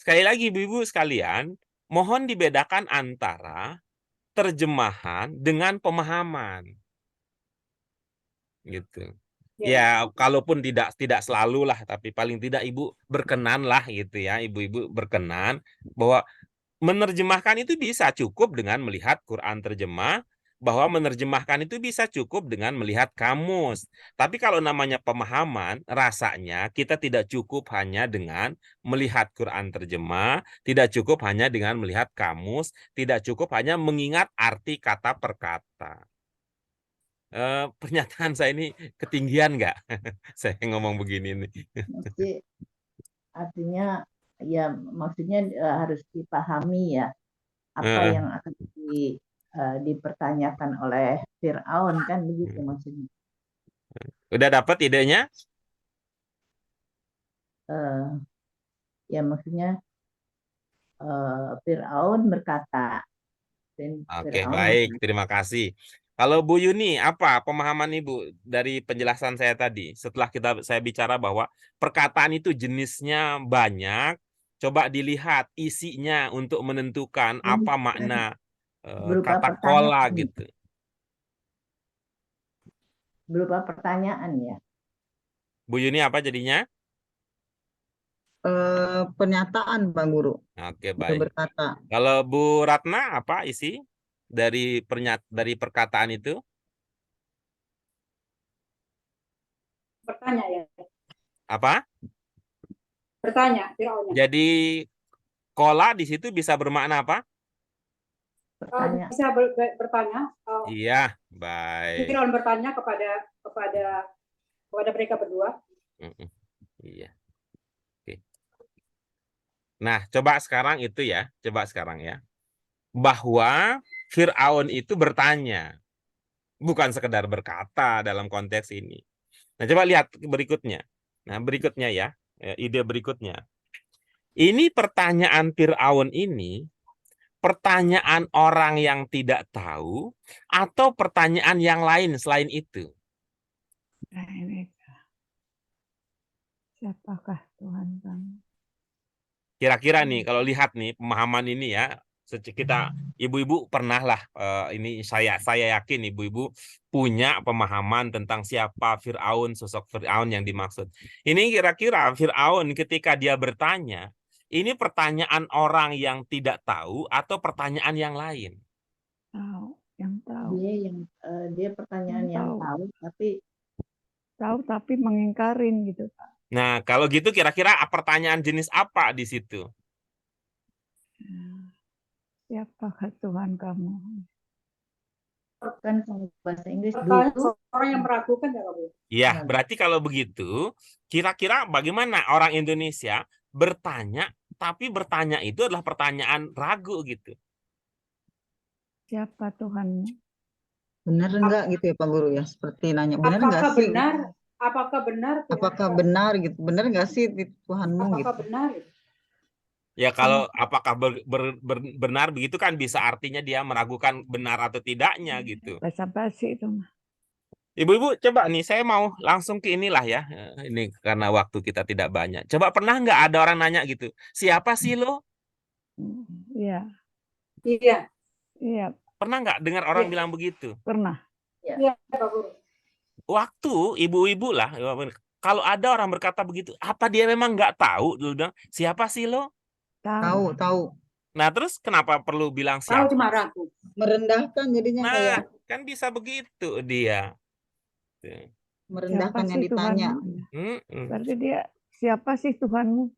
Sekali lagi ibu-ibu sekalian, mohon dibedakan antara terjemahan dengan pemahaman gitu. Ya, kalaupun tidak selalu lah, tapi paling tidak Ibu berkenan lah gitu ya, ibu-ibu berkenan bahwa menerjemahkan itu bisa cukup dengan melihat Quran terjemah, bahwa menerjemahkan itu bisa cukup dengan melihat kamus. Tapi kalau namanya pemahaman, rasanya kita tidak cukup hanya dengan melihat Quran terjemah, tidak cukup hanya dengan melihat kamus, tidak cukup hanya mengingat arti kata per kata. Pernyataan saya ini ketinggian nggak? Saya ngomong begini nih. Artinya ya maksudnya harus dipahami ya apa yang akan dipertanyakan oleh Fir'aun, kan begitu maksudnya. Udah dapat idenya? Ya maksudnya Fir'aun berkata. Oke, baik, terima kasih. Kalau Bu Yuni, apa pemahaman Ibu dari penjelasan saya tadi? Setelah saya bicara bahwa perkataan itu jenisnya banyak, coba dilihat isinya untuk menentukan apa makna Berupa kata kola pertanyaan, gitu. berupa pertanyaan ya. Bu Yuni apa jadinya? Pernyataan Bang Guru. Oke, Dia baik. berkata. Kalau Bu Ratna, apa isi dari perkataan itu? Bertanya ya. Apa? Bertanya, Firaunnya. Jadi kola di situ bisa bermakna apa? Pertanyaan. Bisa bertanya. Iya, baik. Firaun bertanya kepada mereka berdua. Iya. Oke. Nah, coba sekarang ya. Bahwa Firaun itu bertanya, bukan sekedar berkata dalam konteks ini. Nah, coba lihat berikutnya. Nah, berikutnya ya, ide berikutnya. Ini pertanyaan Firaun ini pertanyaan orang yang tidak tahu atau pertanyaan yang lain selain itu? Nah, ini siapakah Tuhan kamu? Kira-kira nih kalau lihat nih pemahaman ini ya, kita ibu-ibu pernah lah ini saya yakin ibu-ibu punya pemahaman tentang siapa Firaun, sosok Firaun yang dimaksud. Ini kira-kira Firaun ketika dia bertanya, ini pertanyaan orang yang tidak tahu atau pertanyaan yang lain? Tahu, yang tahu. Dia pertanyaan yang tahu tapi mengingkarin gitu, Pak. Nah, kalau gitu kira-kira pertanyaan jenis apa di situ? Siapakah Tuhan kamu? Kan kalau bahasa Inggris Orang yang meragukan ya, Pak. Ya, berarti kalau begitu, kira-kira bagaimana orang Indonesia bertanya, tapi bertanya itu adalah pertanyaan ragu gitu. Siapa Tuhanmu? Benar enggak gitu ya Pak Guru ya? Seperti nanya, benar enggak sih? Apakah benar? Apakah benar gitu? Benar enggak sih Tuhanmu gitu? Apakah benar? Ya kalau apakah benar begitu kan bisa artinya dia meragukan benar atau tidaknya gitu. Basa-basi itu mah. Ibu-ibu coba nih saya mau langsung ke inilah ya. Ini karena waktu kita tidak banyak. Coba pernah nggak ada orang nanya gitu, siapa sih lo? Iya. Iya. Iya. Pernah nggak dengar orang bilang begitu? Pernah. Iya, Pak Guru. Waktu ibu-ibu lah, kalau ada orang berkata begitu, apa dia memang nggak tahu? Dulu bilang, siapa sih lo? Tahu. Nah, terus kenapa perlu bilang siapa? Tahu cuma ragu. Merendahkan jadinya kayak. Nah, kan bisa begitu dia. Merendahkan yang ditanya. Berarti dia, siapa sih Tuhanmu?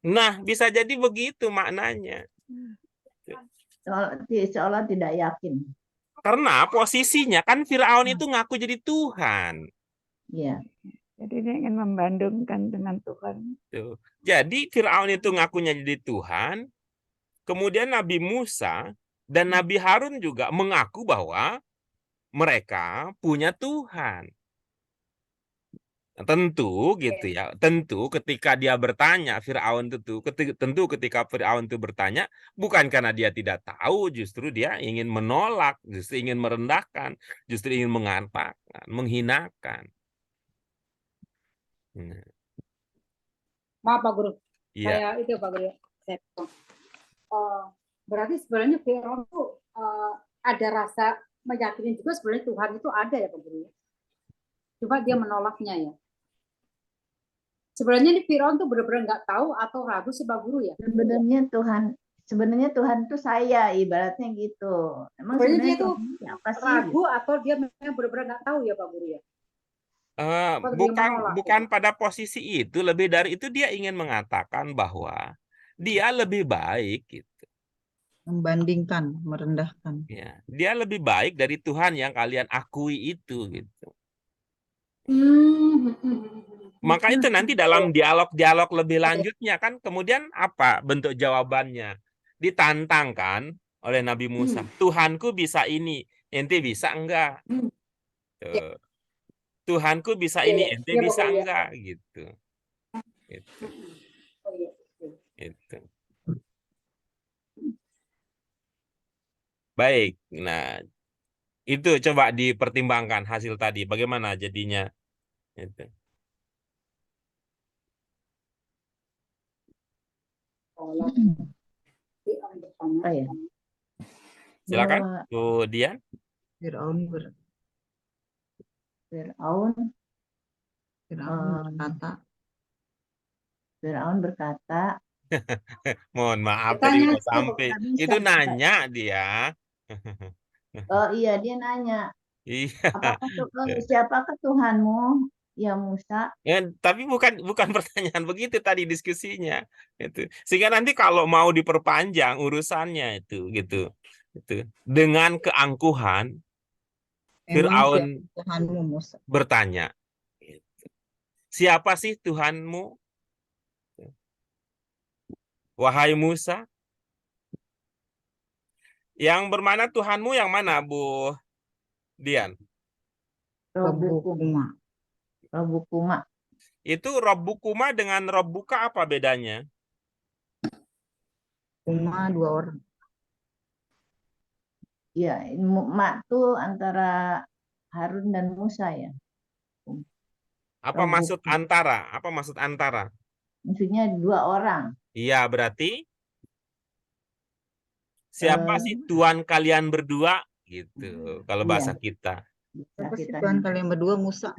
Nah, bisa jadi begitu maknanya. Seolah tidak yakin. Karena posisinya kan Firaun itu ngaku jadi Tuhan. Iya. Jadi dia ingin membandingkan dengan Tuhan. Jadi Firaun itu ngakunya jadi Tuhan. Kemudian Nabi Musa dan Nabi Harun juga mengaku bahwa mereka punya Tuhan. Tentu gitu ya. Tentu ketika dia bertanya tentu ketika Firaun itu bertanya bukan karena dia tidak tahu, justru dia ingin menolak, justru ingin merendahkan, justru ingin mengatakan, menghinakan. Maaf Pak Guru. Iya. Saya itu Pak Guru. Berarti sebenarnya Firaun itu ada rasa meyakini juga sebenarnya Tuhan itu ada ya Pak Guru. Cuma dia menolaknya ya. Sebenarnya ini Firaun tuh benar-benar nggak tahu atau ragu sih Pak Guru ya? Sebenarnya Tuhan itu saya, ibaratnya gitu. Emang sebenarnya dia itu ragu atau dia memang benar-benar nggak tahu ya Pak Guru ya? Bukan pada posisi itu, lebih dari itu dia ingin mengatakan bahwa dia lebih baik gitu. Membandingkan, merendahkan. Ya, dia lebih baik dari Tuhan yang kalian akui itu gitu. Maka itu nanti dalam dialog-dialog lebih lanjutnya kan kemudian apa bentuk jawabannya? Ditantangkan oleh Nabi Musa. Tuhanku bisa ini, ente bisa enggak? Tuhanku bisa ini, ente bisa enggak? Gitu. Itu. Baik, nah Itu coba dipertimbangkan hasil tadi. Bagaimana jadinya? Itu. Kalau Fir'aun bertanya, Apa ya? Silakan, Bahwa Bu Dian. Fir'aun Firaun berkata, Firaun berkata, Mohon maaf tadi Bertanya udah tuh, sampai. nggak bisa. Itu nanya dia. Oh iya, dia nanya, Iya. siapakah Tuhanmu, ya Musa? Ya, tapi bukan pertanyaan begitu tadi diskusinya. Itu. Sehingga nanti kalau mau diperpanjang urusannya itu gitu. Itu. Dengan keangkuhan memang siapa Fir'aun Tuhanmu Musa? bertanya, siapa sih Tuhanmu? Wahai Musa, yang bermana Tuhanmu yang mana, Bu Dian? Robukuma. Robukuma. Itu Rabbukuma dengan Rabbuka apa bedanya? Kuma dua orang. Ya, mak tuh antara Harun dan Musa ya. Apa maksud Rabbuku. antara? Apa maksud antara? Maksudnya dua orang. Iya, berarti siapa Eh, sih Tuhan kalian berdua? Gitu, kalau Iya. bahasa kita. Bisa Siapa sih kita Tuhan kalian berdua Musa?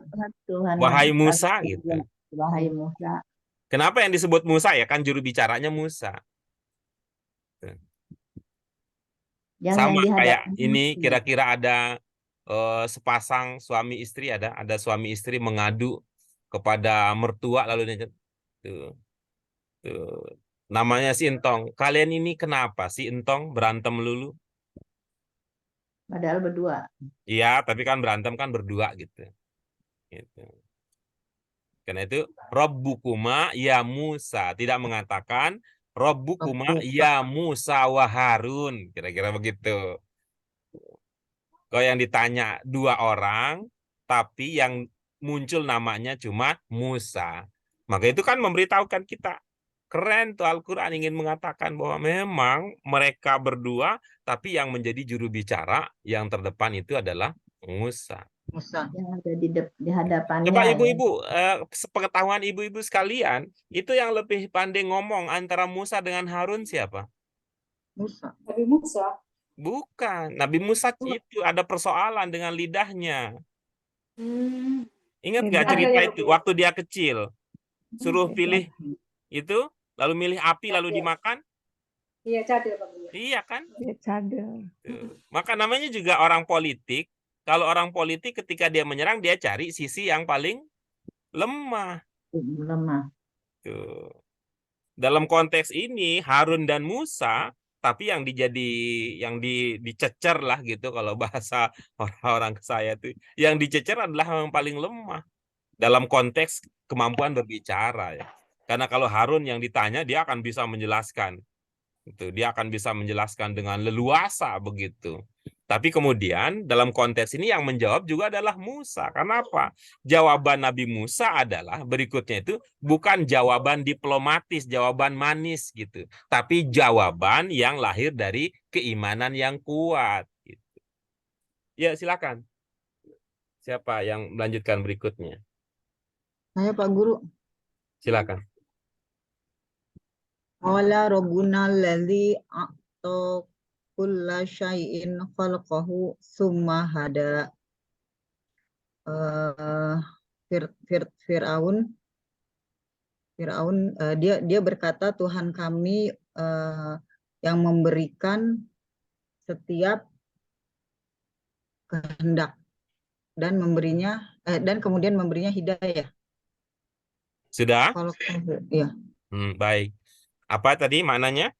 Tuhan Wahai yang Musa, gitu. Wahai Musa. Kenapa yang disebut Musa ya? Kan juru bicaranya Musa. Yang Sama kayak dihadapan ini kira-kira ada sepasang suami istri, ada suami istri mengadu kepada mertua lalu dia tuh, tuh. Namanya si Entong. Kalian ini kenapa si Entong berantem lulu? padahal berdua. Iya, tapi kan berantem kan berdua gitu. Gitu. Karena itu Rabbukuma ya Musa, tidak mengatakan Rabbukuma ya Musa wa Harun, kira-kira begitu. Kalau yang ditanya dua orang, tapi yang muncul namanya cuma Musa. Maka itu kan memberitahukan kita. Keren tuh Al-Quran ingin mengatakan bahwa memang mereka berdua, tapi yang menjadi juru bicara yang terdepan itu adalah Musa. Musa. Yang ada di hadapannya. Coba ya. ibu-ibu, sepengetahuan ibu-ibu sekalian, itu yang lebih pandai ngomong antara Musa dengan Harun siapa? Musa. Nabi Musa, Bukan. Nabi Musa itu ada persoalan dengan lidahnya. Ingat nggak Lidah. cerita Ada ya, itu? Bu? Waktu dia kecil, suruh pilih itu, lalu milih api, lalu dimakan. iya cadel Pak Guru. Iya kan? Dia cadel. Tuh. Maka namanya juga orang politik. Kalau orang politik ketika dia menyerang, dia cari sisi yang paling lemah. Lemah. Tuh. Dalam konteks ini Harun dan Musa, tapi yang dicecer lah gitu kalau bahasa orang-orang saya tuh, yang dicecer adalah yang paling lemah dalam konteks kemampuan berbicara ya. Karena kalau Harun yang ditanya dia akan bisa menjelaskan. Itu dia akan bisa menjelaskan dengan leluasa begitu. Tapi kemudian dalam konteks ini yang menjawab juga adalah Musa. Kenapa? Jawaban Nabi Musa adalah berikutnya itu bukan jawaban diplomatis, jawaban manis gitu. Tapi jawaban yang lahir dari keimanan yang kuat. Gitu. Ya silakan. Siapa yang melanjutkan berikutnya? Saya Pak Guru. Silakan. Qala rabbuna alladzi a'ta kulla syai'in khalaqahu summa hada. Fir'aun dia berkata Tuhan kami yang memberikan setiap kehendak dan memberinya dan kemudian memberinya hidayah. Sudah? Kalau ya. Baik. Apa tadi maknanya?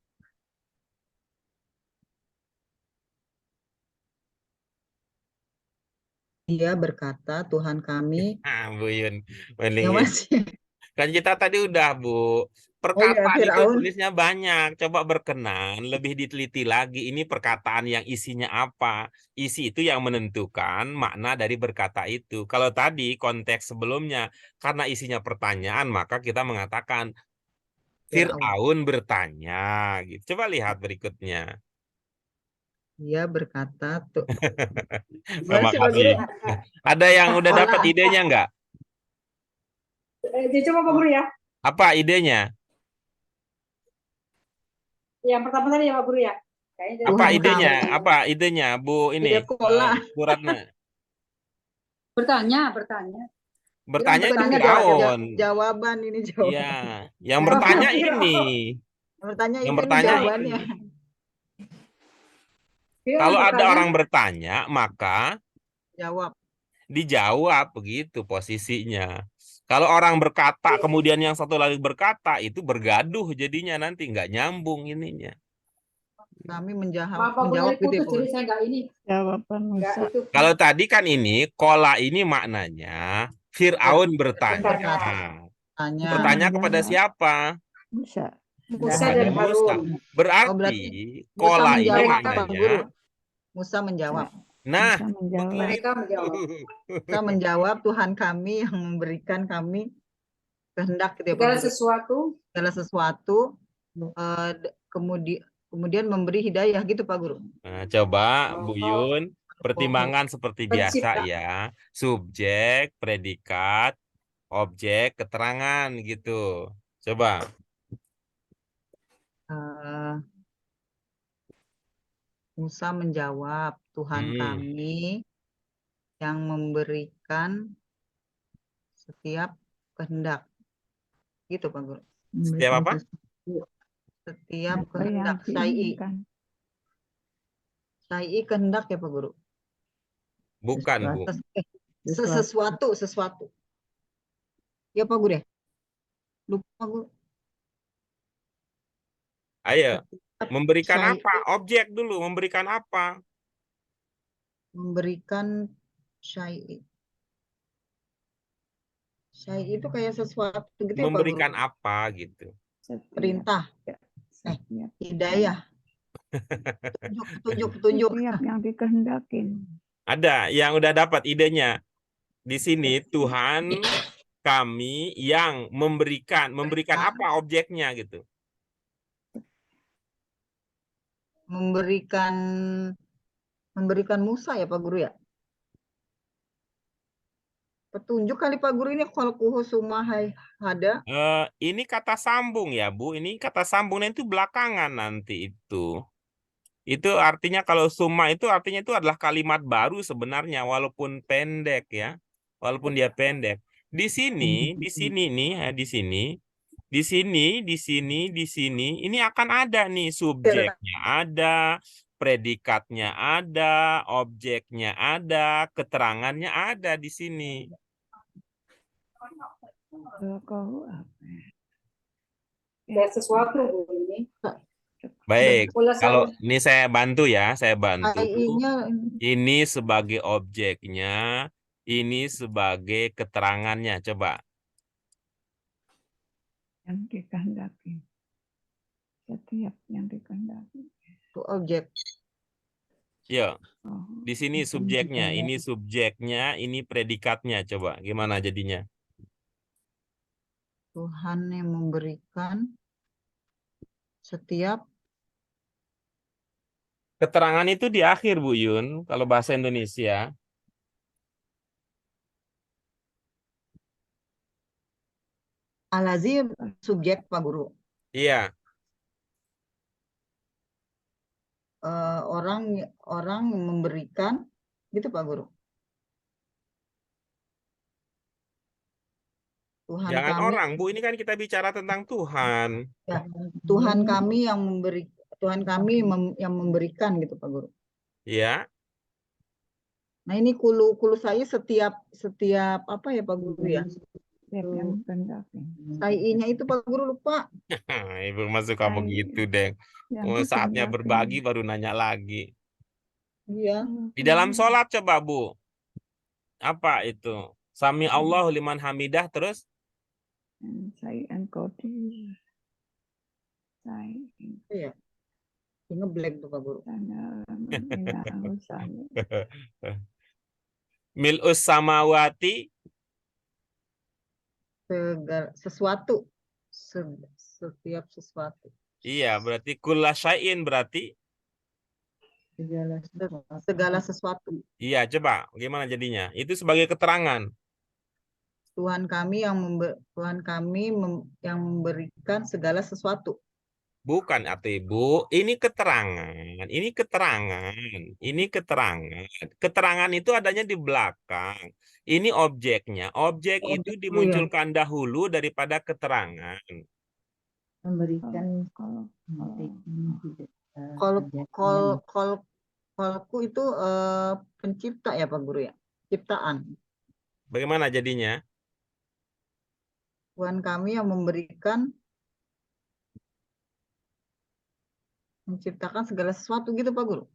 Dia berkata Tuhan kami Bu Yun, yang masih kan kita tadi udah Bu, perkataan itu Fir'aun. tulisnya banyak. Coba berkenan lebih diteliti lagi. Ini perkataan yang isinya apa? Isi itu yang menentukan makna dari berkata itu. Kalau tadi konteks sebelumnya karena isinya pertanyaan, maka kita mengatakan Fir'aun bertanya. Gitu. Coba lihat berikutnya. Dia berkata tuh. Terima Gimana sih Pak kasih. Guru? Ada yang udah dapat idenya nggak? Coba Pak Guru ya. Apa idenya? Yang pertama tadi ya Pak Guru ya. Kayaknya Apa Tuhan idenya? kami. Apa idenya, Bu ini? Dia kola. Bu Ratna. bertanya. Bertanya itu bertanya Firaun. Jawaban ini Iya, jawaban. yang bertanya Firaun. ini. Bertanya Yang ini bertanya jawabannya. Kalau ada orang bertanya, maka Jawab. dijawab begitu posisinya. Kalau orang berkata, kemudian yang satu lagi berkata, itu bergaduh jadinya nanti nggak nyambung ininya. Kami Maaf Pak Guru menjawab tadi gitu ya putus, Pak jadi Guru. saya nggak ini. Jawaban Nggak Musa. itu. Kalau tadi kan ini, kola ini maknanya Fir'aun bertanya. Tanya. Bertanya kepada siapa? Musa. Musa Kepada dan Musa. Harun. Berarti Musa kola ini menjawab Pak maknanya. Guru. Musa menjawab. Nah, Musa menjawab. Mereka menjawab. Musa menjawab, Tuhan kami yang memberikan kami kehendak gitu ya Pak Segala Guru. sesuatu. Segala sesuatu kemudian memberi hidayah gitu Pak Guru. Nah, coba Bu Yun, pertimbangan seperti biasa Pencipta. ya. Subjek, predikat, objek, keterangan gitu. Coba. Musa menjawab, Tuhan kami yang memberikan setiap kehendak. Gitu Pak Guru. Setiap apa? Setiap kehendak. Syai'i kehendak ya Pak Guru. Bukan, Bu. Sesuatu. Ya Pak Guru ya? Lupa Pak Guru. Ayo, memberikan apa? Objek dulu, memberikan apa? Memberikan syai'i. Syai'i itu kayak sesuatu gitu ya Pak Guru. Memberikan apa gitu. Perintah. Hidayah. Petunjuk. Yang dikehendakin. Ada yang udah dapat idenya. Di sini Tuhan kami yang memberikan apa objeknya gitu. Memberikan Musa ya Pak Guru ya? Petunjuk kali Pak Guru ini kalau kuhusumahai ada. Ini kata sambung ya Bu. Ini kata sambungnya itu belakangan nanti itu. Itu artinya kalau summa itu artinya itu adalah kalimat baru sebenarnya walaupun pendek ya. Walaupun dia pendek. Di sini nih, di sini ini akan ada nih subjeknya ada, predikatnya ada, objeknya ada, keterangannya ada di sini. Ada sesuatu Bu ini. Baik, kalau ini saya bantu ya, saya bantu. Ini sebagai objeknya, ini sebagai keterangannya. Coba. Yang dikehendaki. Setiap yang dikehendaki. Itu objek. Ya, di sini subjeknya, ini predikatnya. Coba, gimana jadinya? Tuhan yang memberikan setiap. Keterangan itu di akhir, Bu Yun, kalau bahasa Indonesia. Al-lazim subjek Pak Guru. Iya. Orang memberikan, gitu Pak Guru. Jangan orang, Bu. Ini kan kita bicara tentang Tuhan. Ya, Tuhan kami yang yang memberikan gitu Pak Guru. Iya. Nah ini kulu saya setiap apa ya Pak Guru ya? Syai'inya itu Pak Guru lupa. Ibu masuk kamu gitu deh. Saatnya berbagi baru nanya lagi. Iya. Di dalam sholat coba Bu. Apa itu? Sami Allahu liman hamidah terus? Syai'an qadir. Iya. Ngeblank tuh Pak Guru. Mil'us samawati. Sesuatu. Setiap sesuatu. Iya, berarti kulla syai'in berarti. segala sesuatu. Iya, coba gimana jadinya? Itu sebagai keterangan. Tuhan kami yang memberikan segala sesuatu. Bukan atau Ibu, ini keterangan, ini keterangan, ini keterangan. Keterangan itu adanya di belakang. Ini objeknya. Objek Oh, itu objek dulu ya. dimunculkan dahulu daripada keterangan. Memberikan Kalau Kolku itu pencipta ya Pak Guru ya? Ciptaan. Bagaimana jadinya? Tuhan kami yang menciptakan segala sesuatu gitu Pak Guru.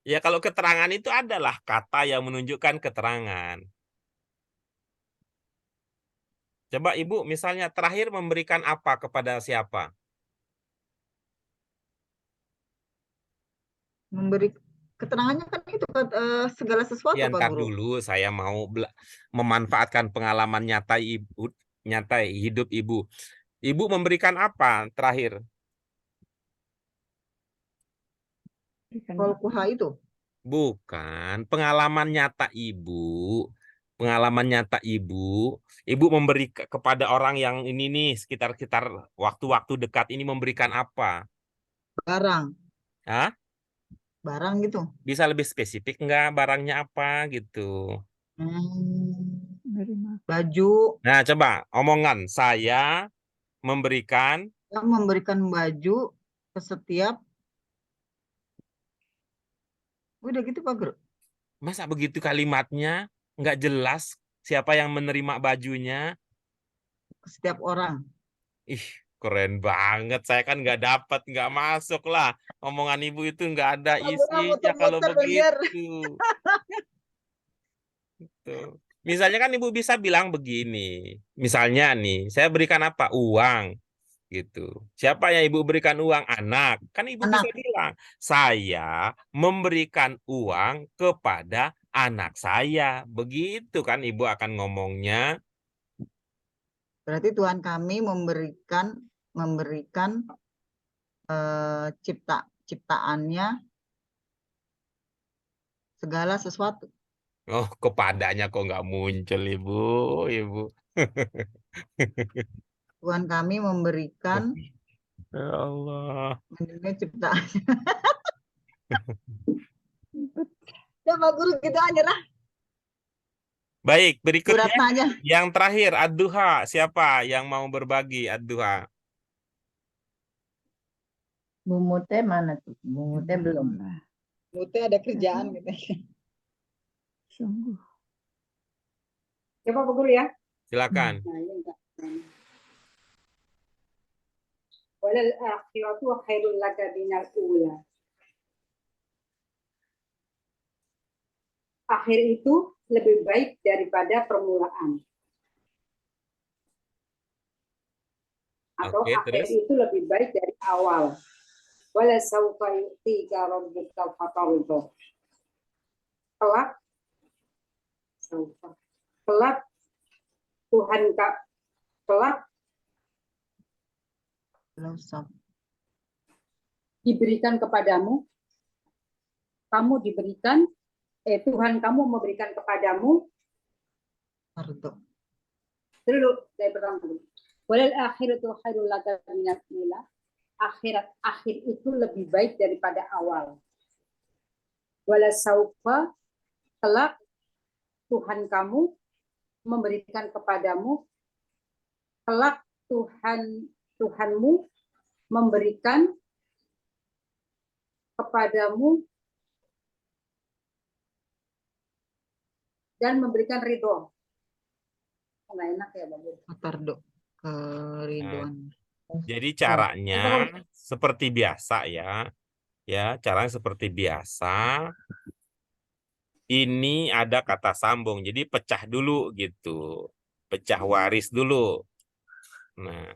Ya kalau keterangan itu adalah kata yang menunjukkan keterangan. Coba Ibu misalnya terakhir memberikan apa kepada siapa? Memberi keterangannya kan itu segala sesuatu Ya, Pak ntar Guru. dulu saya mau memanfaatkan pengalaman nyata Ibu, nyata hidup Ibu. Ibu memberikan apa terakhir? Kolkuha itu. Bukan, pengalaman nyata Ibu. Pengalaman nyata Ibu. Ibu memberi kepada orang yang ini nih, sekitar-sekitar waktu-waktu dekat ini memberikan apa? Barang. Hah? Barang gitu. Bisa lebih spesifik nggak barangnya apa gitu? Baju. Nah, coba omongan saya memberikan. Yang memberikan baju ke setiap. Udah gitu Pak Guru. Masa begitu kalimatnya? Nggak jelas siapa yang menerima bajunya? Ke setiap orang. Ih, keren banget. Saya kan nggak dapat, nggak masuk lah. Omongan Ibu itu nggak ada Pak Guru isinya kalau muter-muter bener. begitu. Tuh. Misalnya kan Ibu bisa bilang begini. Misalnya nih, saya berikan apa? Uang. Gitu. Siapa yang Ibu berikan uang? Anak. Kan Ibu bisa Anak. bilang, saya memberikan uang kepada anak saya. Begitu kan Ibu akan ngomongnya. Berarti Tuhan kami memberikan ciptaannya segala sesuatu. Oh, kepadanya kok nggak muncul Ibu, Ibu. Tuhan kami memberikan Ya Allah. ciptaannya. Ya Pak Guru gitu aja lah. Baik, berikutnya Suratnya aja. yang terakhir, Ad-Duha. Siapa yang mau berbagi Ad-Duha? Bu Mute mana tuh? Bu Mute belum. Mute ada kerjaan gitu. Sungguh. Coba Pak Guru ya. Silakan. Nah, ini enggak. Walal akhiratu khairul laka minal ula. Akhir itu lebih baik daripada permulaan. Atau Oke, akhir terus? itu lebih baik dari awal. Wala saufa yu'tika rabbuka fatardah. Kelak saufa. Kelak Tuhan kelak diberikan kepadamu, kamu diberikan, Tuhan kamu memberikan kepadamu. Dulu dari pertama dulu. Walal akhiratu khairul laka minal ula. Akhir itu lebih baik daripada awal. Wala saufa, kelak Tuhan kamu memberikan kepadamu, kelak Tuhanmu memberikan kepadamu dan memberikan ridho. Nggak enak ya Bapak. Matardo keriduan. Jadi caranya seperti biasa ya. Ya, caranya seperti biasa. Ini ada kata sambung. Jadi pecah dulu gitu. Pecah waris dulu. Nah,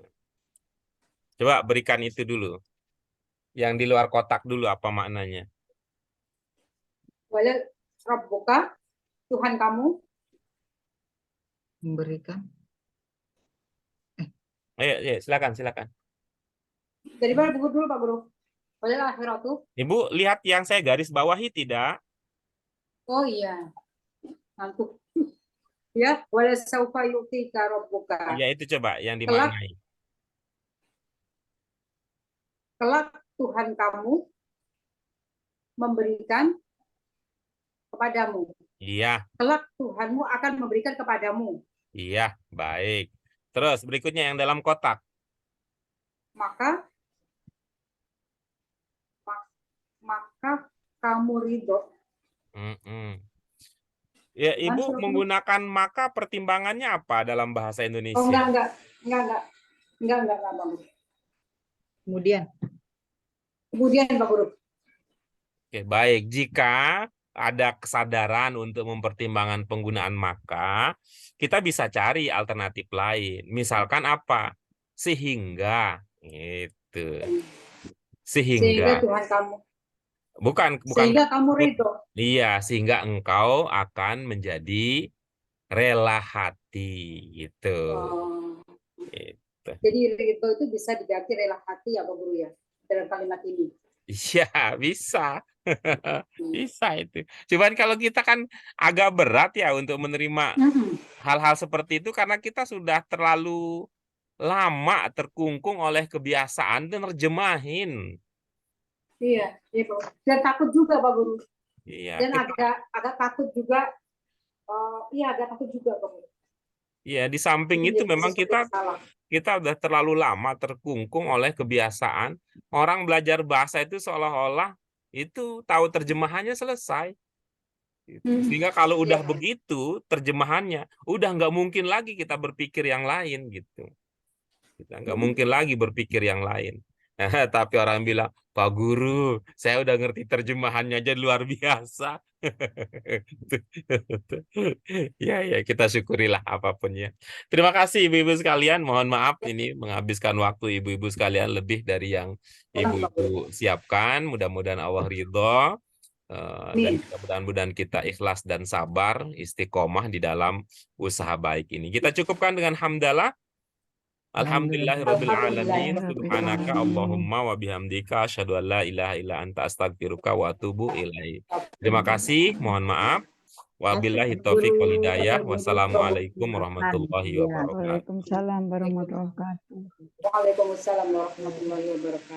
coba berikan itu dulu. Yang di luar kotak dulu apa maknanya? Walal rabbuka, Tuhan kamu Memberikan. Ayo, silakan. dari mana Pak Guru dulu Pak Guru? Walil akhiratu. Ibu lihat yang saya garis bawahi tidak? Oh iya. Ngantuk. Ya, wala saufa yu'tika rabbuka. Ya itu coba yang Kelak, dimaknai. kelak Tuhan kamu memberikan kepadamu. Iya, Kelak Tuhanmu akan memberikan kepadamu. iya, baik. Terus berikutnya yang dalam kotak. Maka maka kamu ridho. Mm-mm. Ya, Kan Ibu suruh kamu. menggunakan maka pertimbangannya apa dalam bahasa Oh Indonesia? enggak, Pak Guru. Kemudian Kemudian Pak Guru. Oke, baik. Jika ada kesadaran untuk mempertimbangkan penggunaan maka, kita bisa cari alternatif lain. Misalkan apa? Sehingga. Itu. Sehingga Sehingga. Tuhan kamu. Bukan. Sehingga kamu ridho. Iya, sehingga engkau akan menjadi rela hati. Gitu. Oh, Gitu. jadi ridho itu bisa diganti rela hati ya Pak Guru ya. Dalam kalimat ini. Iya, bisa. Bisa itu. Cuman kalau kita kan agak berat ya untuk menerima hal-hal seperti itu karena kita sudah terlalu lama terkungkung oleh kebiasaan dan nerjemahin. Iya, Pak. Dan takut juga Pak Guru. Iya, Dan agak takut juga. Iya, agak takut juga Pak Guru. iya, di samping Jadi itu jadi memang sesuatu yang salah. kita udah terlalu lama terkungkung oleh kebiasaan. Orang belajar bahasa itu seolah-olah itu tahu terjemahannya selesai. Gitu. Sehingga kalau udah Iya. begitu terjemahannya, udah nggak mungkin lagi kita berpikir yang lain gitu. Kita nggak mungkin lagi berpikir yang lain. Tapi orang bilang, Pak Guru, saya udah ngerti terjemahannya aja luar biasa. Ya, kita syukurilah apapun ya. Terima kasih ibu-ibu sekalian. Mohon maaf ini menghabiskan waktu ibu-ibu sekalian lebih dari yang ibu-ibu siapkan. Mudah-mudahan Allah ridho. Dan mudah-mudahan kita ikhlas dan sabar, istiqomah di dalam usaha baik ini. Kita cukupkan dengan hamdalah. Alhamdulillahirabbil alamin. Subhanaka Allahumma wa bihamdika asyhadu an la ilaha illa anta astaghfiruka wa atubu ilaik. Terima kasih, mohon maaf. Wabillahi taufiq wal hidayah. Wassalamualaikum warahmatullahi wabarakatuh. Waalaikumsalam warahmatullahi wabarakatuh. Waalaikumsalam warahmatullahi wabarakatuh.